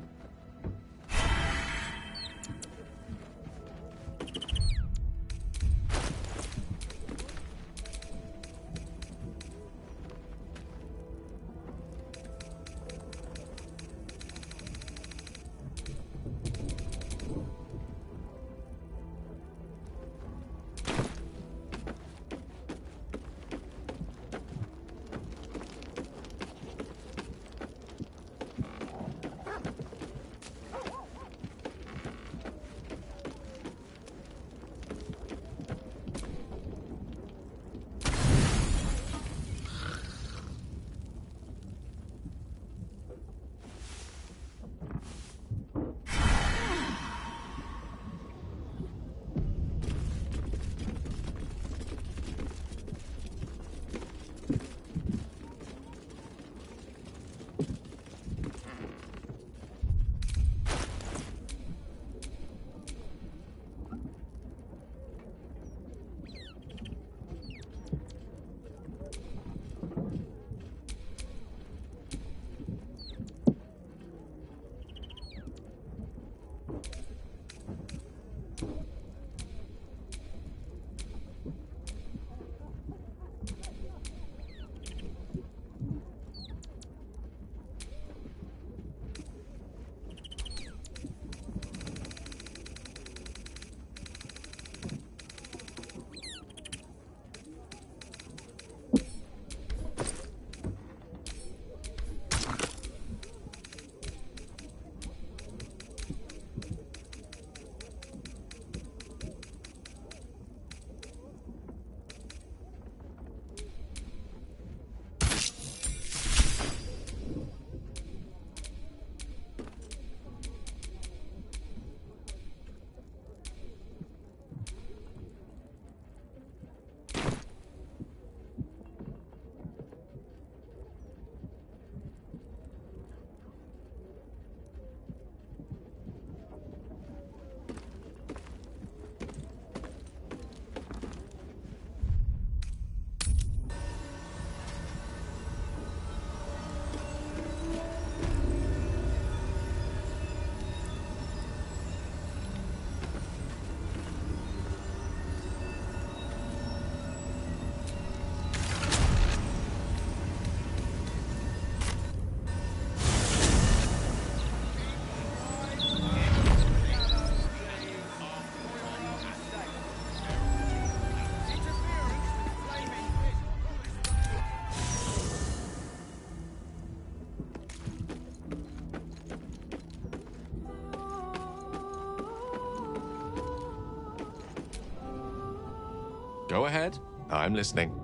Go ahead. I'm listening.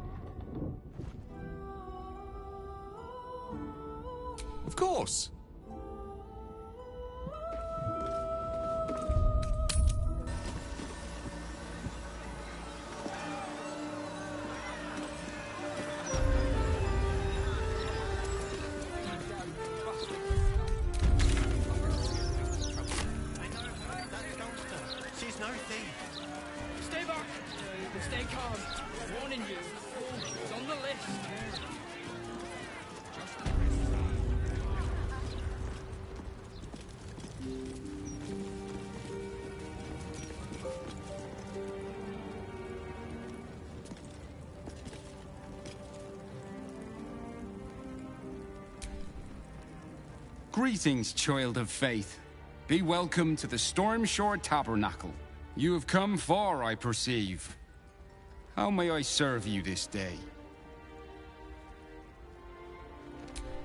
Of course. She's no thief. Stay back! Stay calm. Warning you. It's on the list. Greetings, child of faith. Be welcome to the Stormshore Tabernacle. You have come far, I perceive. How may I serve you this day?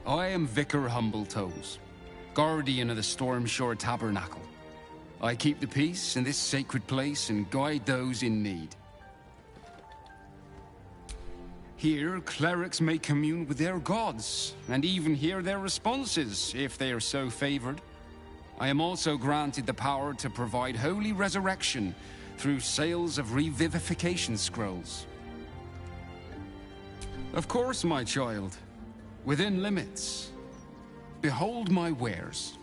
I am Vicar Humbletoes, guardian of the Stormshore Tabernacle. I keep the peace in this sacred place and guide those in need. Here, clerics may commune with their gods, and even hear their responses, if they are so favored. I am also granted the power to provide holy resurrection through sales of revivification scrolls. Of course, my child, within limits. Behold my wares.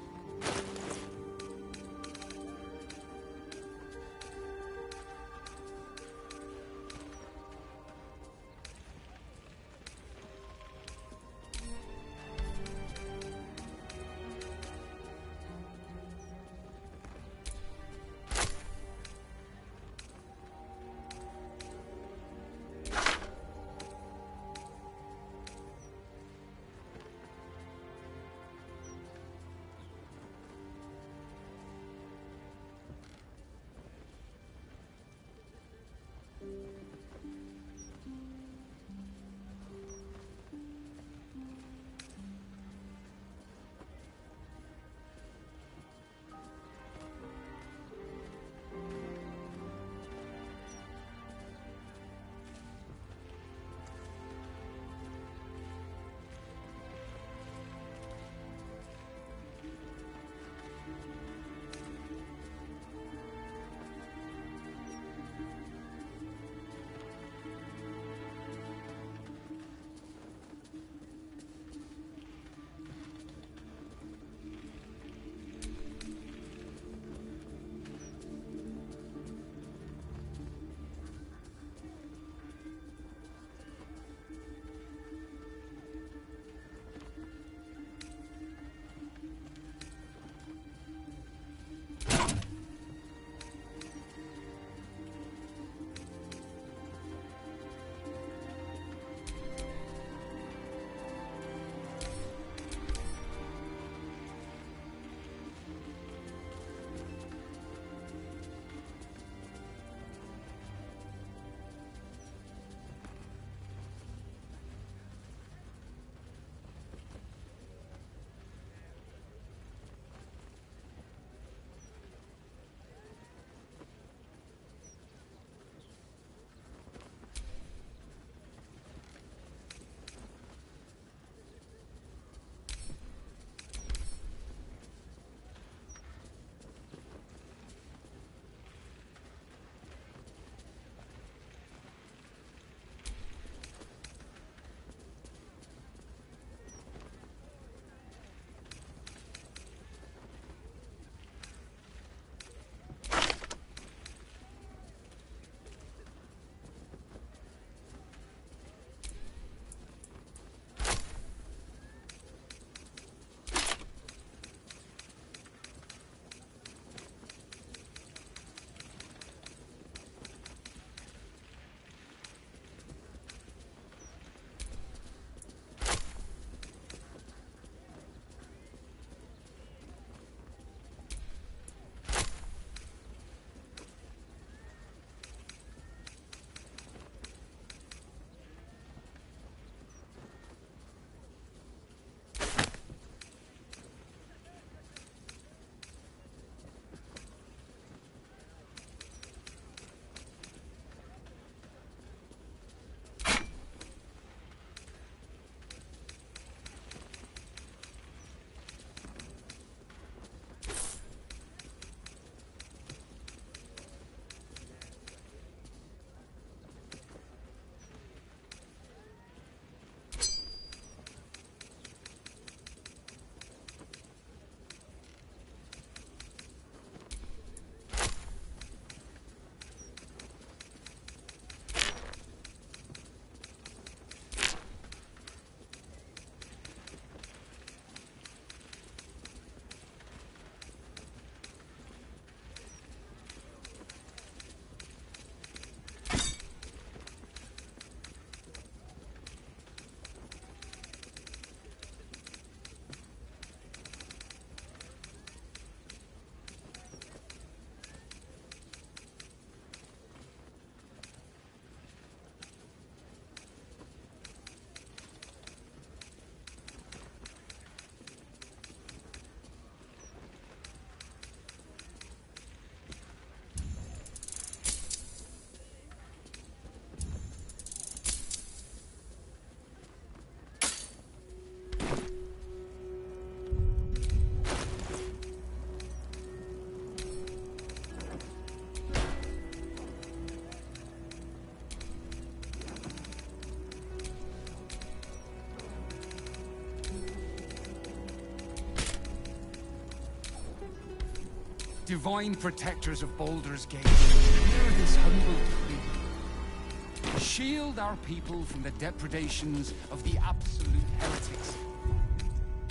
divine protectors of Baldur's Gate, hear this humble plea. Shield our people from the depredations of the absolute heretics.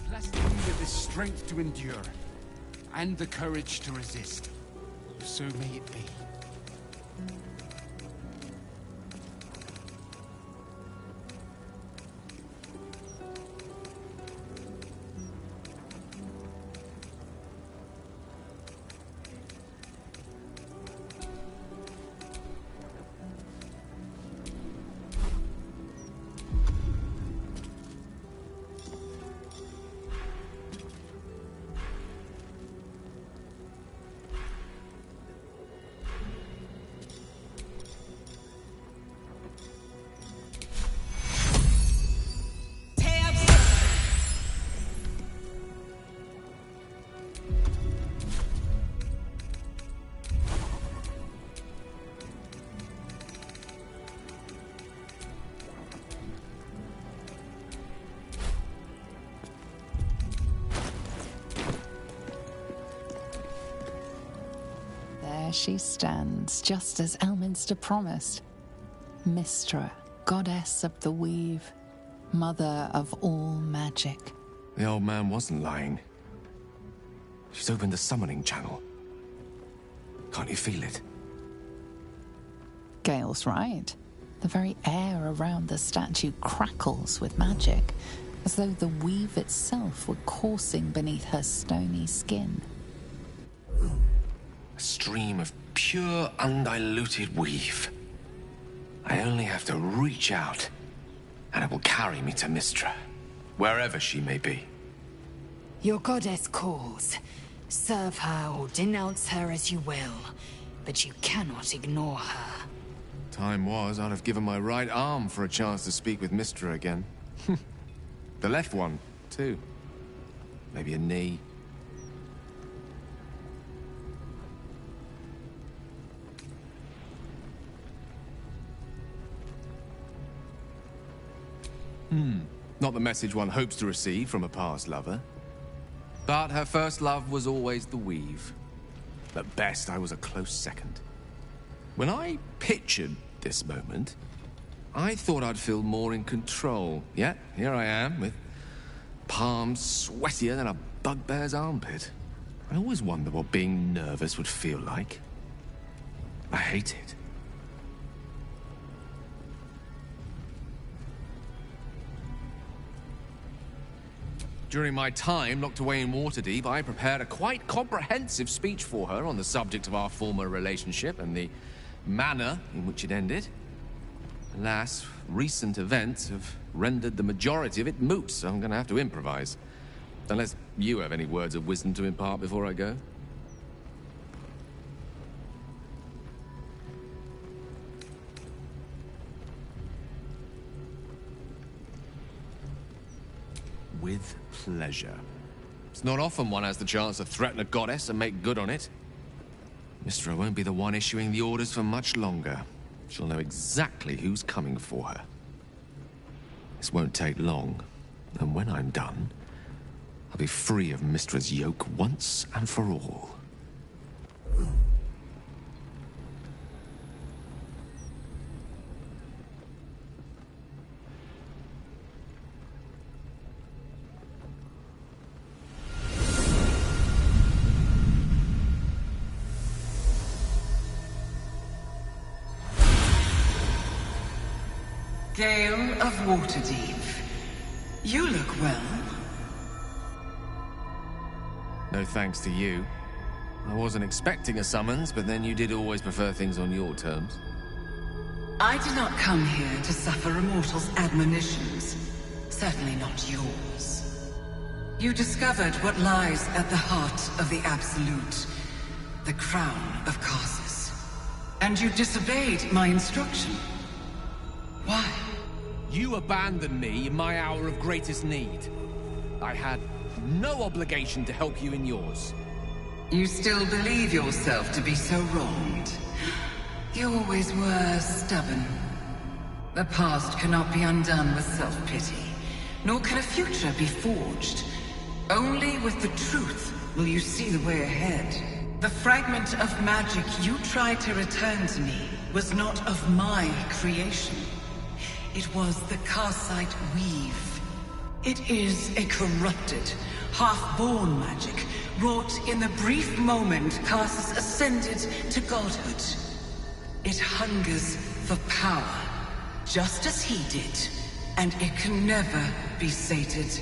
Bless them with the strength to endure, and the courage to resist. So may it be. There she stands, just as Elminster promised. Mystra, goddess of the weave, mother of all magic. The old man wasn't lying. She's opened the summoning channel. Can't you feel it? Gale's right. The very air around the statue crackles with magic, as though the weave itself were coursing beneath her stony skin. A stream of pure, undiluted weave. I only have to reach out, and it will carry me to Mystra, wherever she may be. Your goddess calls. Serve her or denounce her as you will, but you cannot ignore her. Time was, I'd have given my right arm for a chance to speak with Mystra again. The left one, too. Maybe a knee. Not the message one hopes to receive from a past lover. But her first love was always the weave. At best, I was a close second. When I pictured this moment, I thought I'd feel more in control. Yet, here I am, with palms sweatier than a bugbear's armpit. I always wonder what being nervous would feel like. I hate it. During my time locked away in Waterdeep, I prepared a quite comprehensive speech for her on the subject of our former relationship and the manner in which it ended. Alas, recent events have rendered the majority of it moot, so I'm going to have to improvise. Unless you have any words of wisdom to impart before I go. With pleasure. It's not often one has the chance to threaten a goddess and make good on it. Mystra won't be the one issuing the orders for much longer. She'll know exactly who's coming for her. This won't take long, and when I'm done, I'll be free of Mystra's yoke once and for all. Gale of Waterdeep. You look well. No thanks to you. I wasn't expecting a summons, but then you did always prefer things on your terms. I did not come here to suffer a mortal's admonitions. Certainly not yours. You discovered what lies at the heart of the Absolute, the crown of Karsus. And you disobeyed my instruction. Why? You abandoned me in my hour of greatest need. I had no obligation to help you in yours. You still believe yourself to be so wronged. You always were stubborn. The past cannot be undone with self-pity, nor can a future be forged. Only with the truth will you see the way ahead. The fragment of magic you tried to return to me was not of my creation. It was the Karsite Weave. It is a corrupted, half-born magic, wrought in the brief moment Karsus ascended to godhood. It hungers for power, just as he did, and it can never be sated.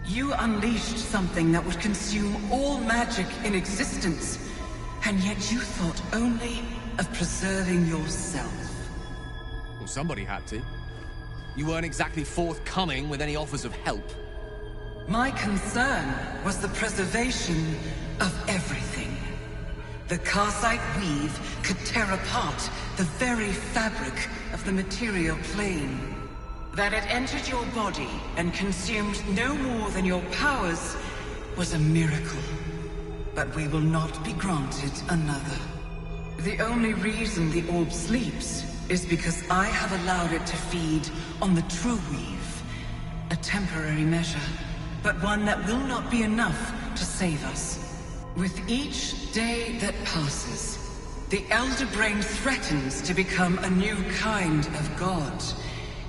You unleashed something that would consume all magic in existence, and yet you thought only of preserving yourself. Well, somebody had to. You weren't exactly forthcoming with any offers of help. My concern was the preservation of everything. The Karsite Weave could tear apart the very fabric of the material plane. That it entered your body and consumed no more than your powers was a miracle. But we will not be granted another. The only reason the orb sleeps is because I have allowed it to feed on the true weave. A temporary measure, but one that will not be enough to save us. With each day that passes, the Elder Brain threatens to become a new kind of god.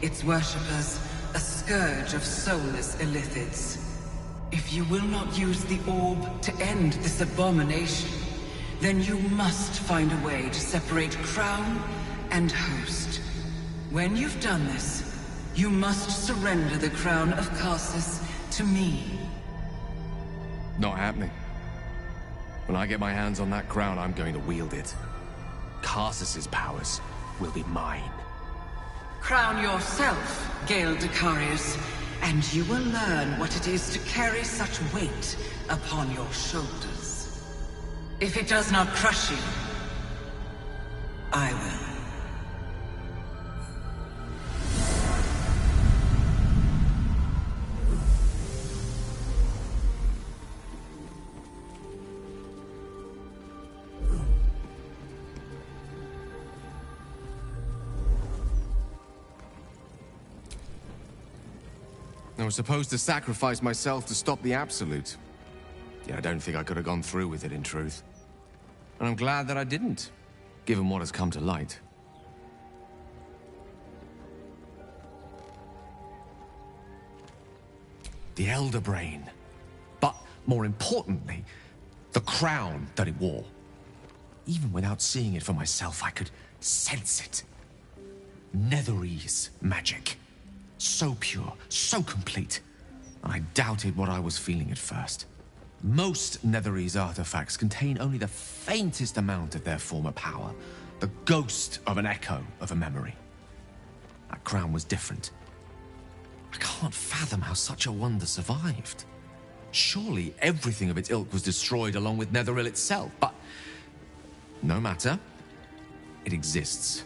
Its worshippers, a scourge of soulless illithids. If you will not use the orb to end this abomination, then you must find a way to separate crown and host. When you've done this, you must surrender the crown of Karsus to me. Not happening. When I get my hands on that crown, I'm going to wield it. Karsus's powers will be mine. Crown yourself, Gale Decarius, and you will learn what it is to carry such weight upon your shoulders. If it does not crush you, I will. I was supposed to sacrifice myself to stop the Absolute. Yet I don't think I could have gone through with it, in truth. And I'm glad that I didn't, given what has come to light. The Elder Brain. But, more importantly, the crown that it wore. Even without seeing it for myself, I could sense it. Netherese magic. So pure, so complete. I doubted what I was feeling at first. Most Netherese artifacts contain only the faintest amount of their former power, the ghost of an echo of a memory. That crown was different. I can't fathom how such a wonder survived. Surely everything of its ilk was destroyed along with Netheril itself, but no matter. It exists.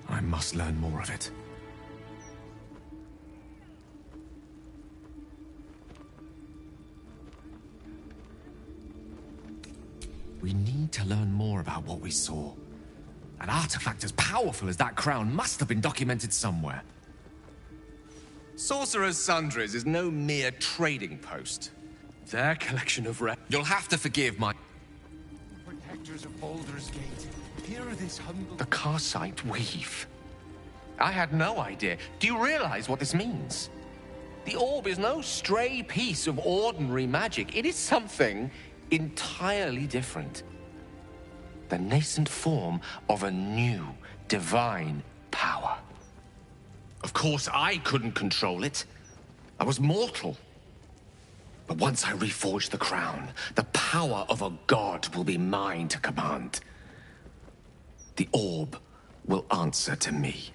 I must learn more of it. We need to learn more about what we saw. An artifact as powerful as that crown must have been documented somewhere. Sorcerer's Sundries is no mere trading post. Their collection of You'll have to forgive my... Protectors of Baldur's Gate, hear this humble... The Karsite Weave. I had no idea. Do you realize what this means? The orb is no stray piece of ordinary magic. It is something entirely different. The nascent form of a new divine power. Of course, I couldn't control it. I was mortal. But once I reforge the crown, the power of a god will be mine to command. The orb will answer to me.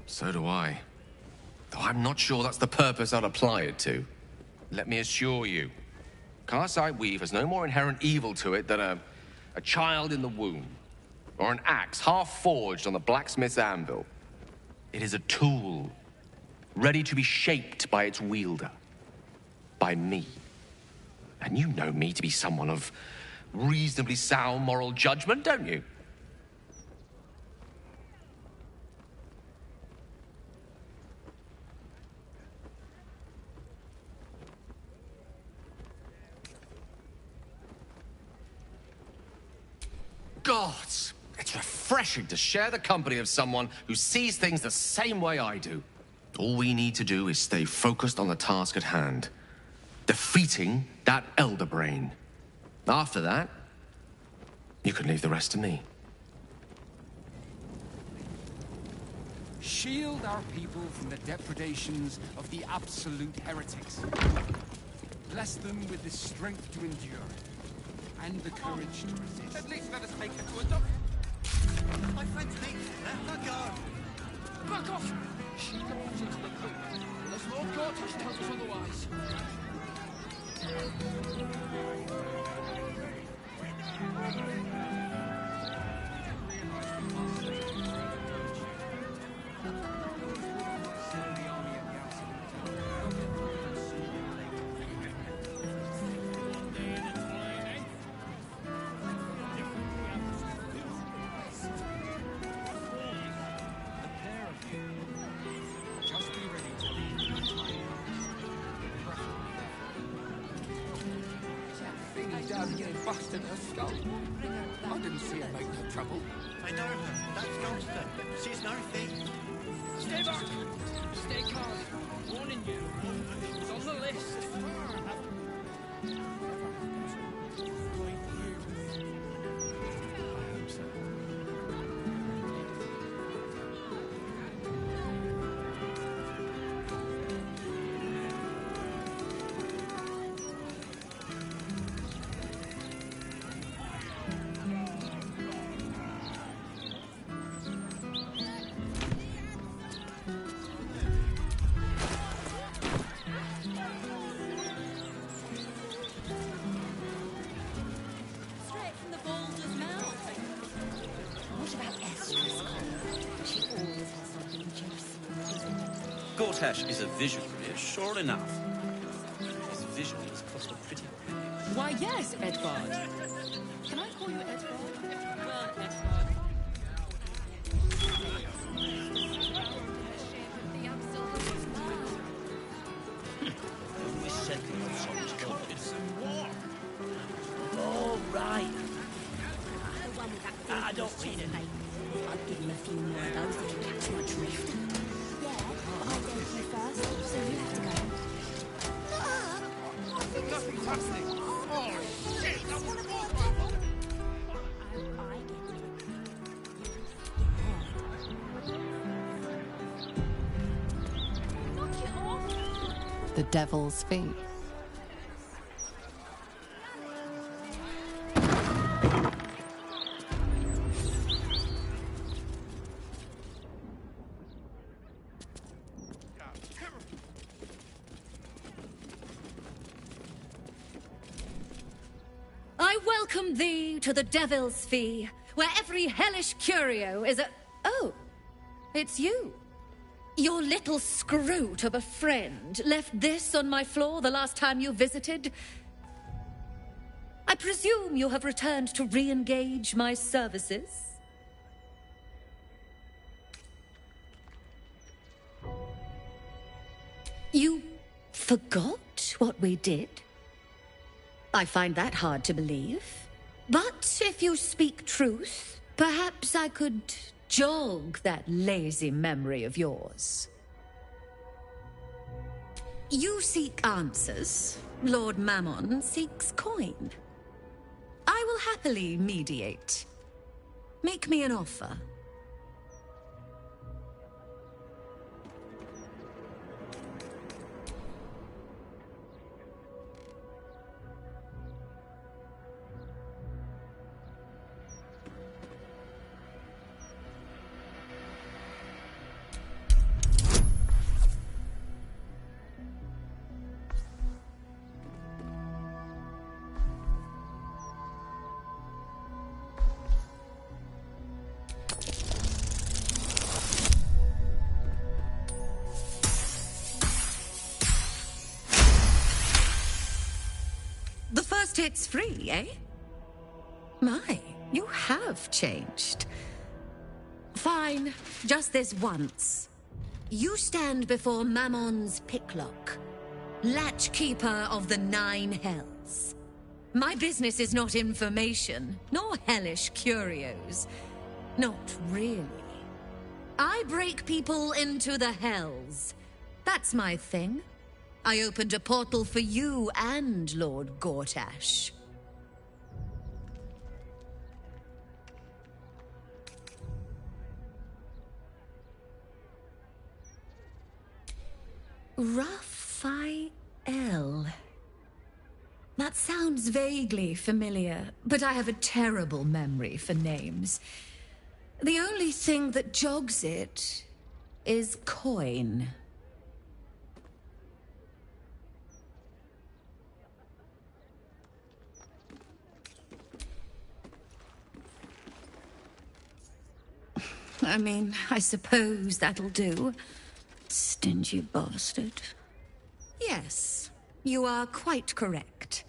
So do I. Though I'm not sure that's the purpose I'd apply it to. Let me assure you, Karsite Weave has no more inherent evil to it than a child in the womb, or an axe half-forged on the blacksmith's anvil. It is a tool, ready to be shaped by its wielder, by me. And you know me to be someone of reasonably sound moral judgment, don't you? It's refreshing to share the company of someone who sees things the same way I do. All we need to do is stay focused on the task at hand. Defeating that Elder Brain. After that, you can leave the rest to me. Shield our people from the depredations of the absolute heretics. Bless them with the strength to endure and the courage to resist. At least let us take her to a doctor. My friend's me. Let her go. Back off! She belongs into the poop. Unless Lord Gortash tells us otherwise. Busted her skull. I didn't see her make no trouble. I know her. That's Ghoster. She's no thief. Stay back! Stay calm. Warning you. She's on the list. Gortash is a visionary, sure enough. His vision has cost a pretty penny. Why, yes, Edvard. Can I call you Edvard? Well, Edvard. We're settling on someone's confidence. All right. I don't read it. I'd give him a few more of those to catch my drift. I gave you first, so you have to go. Nothing's happening. Oh, shit! I want to walk The Devil's Fee. Welcome thee to the Devil's Fee, where every hellish curio is a... Oh, it's you. Your little scroot of a friend left this on my floor the last time you visited. I presume you have returned to re-engage my services? You forgot what we did? I find that hard to believe. But if you speak truth, perhaps I could jog that lazy memory of yours. You seek answers. Lord Mammon seeks coin. I will happily mediate. Make me an offer. It's free, eh? My, you have changed. Fine, just this once. You stand before Mammon's picklock, latchkeeper of the 9 hells. My business is not information, nor hellish curios. Not really. I break people into the hells. That's my thing. I opened a portal for you and Lord Gortash. Raphael. That sounds vaguely familiar, but I have a terrible memory for names. The only thing that jogs it is coin. I mean, I suppose that'll do. Stingy bastard. Yes, you are quite correct.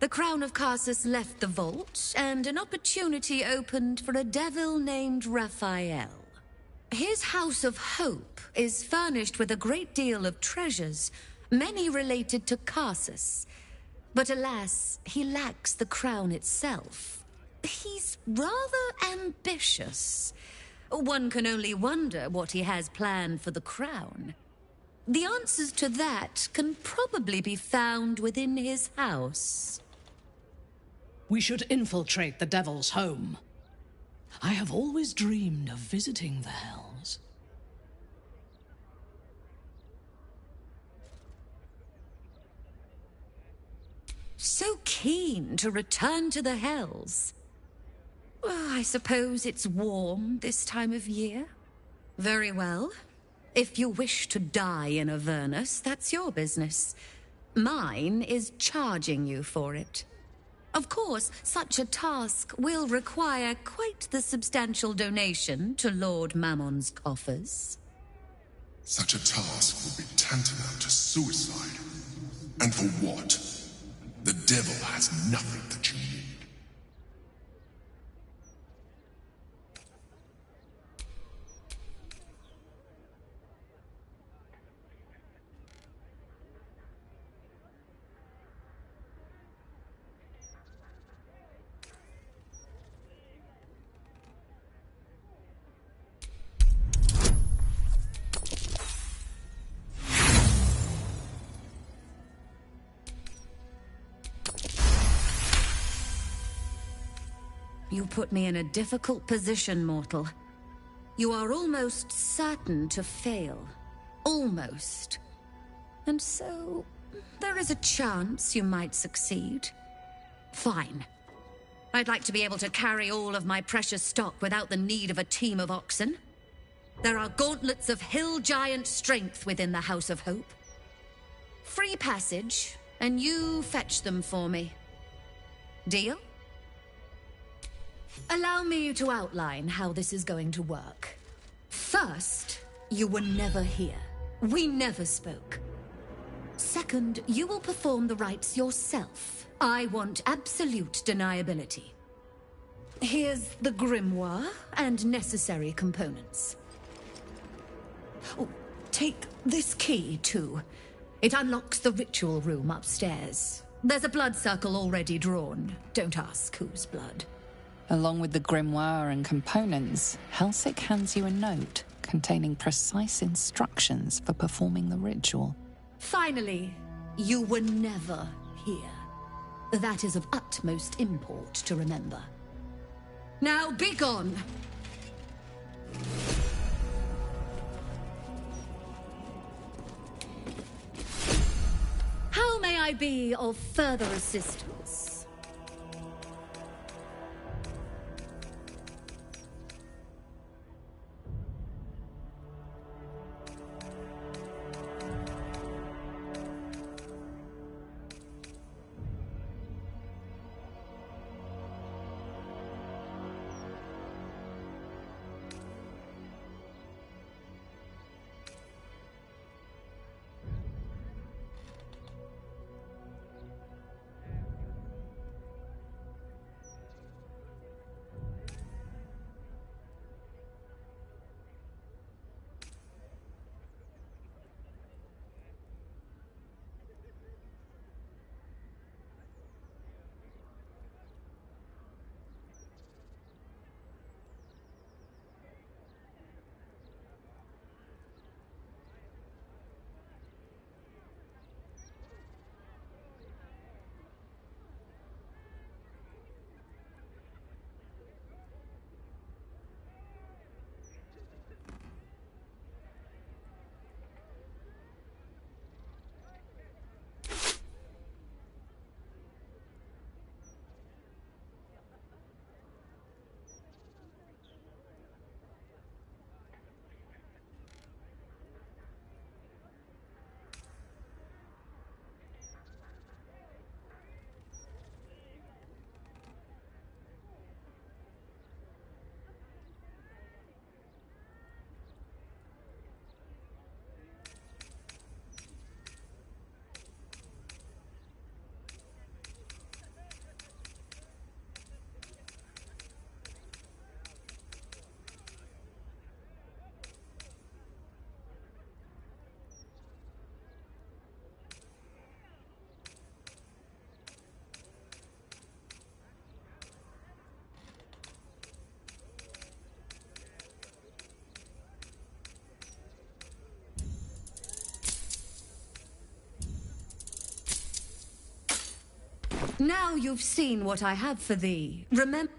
The Crown of Carsus left the vault, and an opportunity opened for a devil named Raphael. His House of Hope is furnished with a great deal of treasures, many related to Carsus. But alas, he lacks the crown itself. He's rather ambitious. One can only wonder what he has planned for the crown. The answers to that can probably be found within his house. We should infiltrate the Devil's home. I have always dreamed of visiting the Hells. So keen to return to the Hells. Well, I suppose it's warm this time of year. Very well. If you wish to die in Avernus, that's your business. Mine is charging you for it. Of course, such a task will require quite the substantial donation to Lord Mammon's coffers. Such a task would be tantamount to suicide. And for what? The devil has nothing that you need. You put me in a difficult position, mortal. You are almost certain to fail. Almost. And so, there is a chance you might succeed. Fine. I'd like to be able to carry all of my precious stock without the need of a team of oxen. There are gauntlets of hill giant strength within the House of Hope. Free passage, and you fetch them for me. Deal? Allow me to outline how this is going to work. First, you were never here. We never spoke. Second, you will perform the rites yourself. I want absolute deniability. Here's the grimoire and necessary components. Oh, take this key, too. It unlocks the ritual room upstairs. There's a blood circle already drawn. Don't ask whose blood. Along with the grimoire and components, Helsik hands you a note containing precise instructions for performing the ritual. Finally, you were never here. That is of utmost import to remember. Now be gone! How may I be of further assistance? Now you've seen what I have for thee. Remember...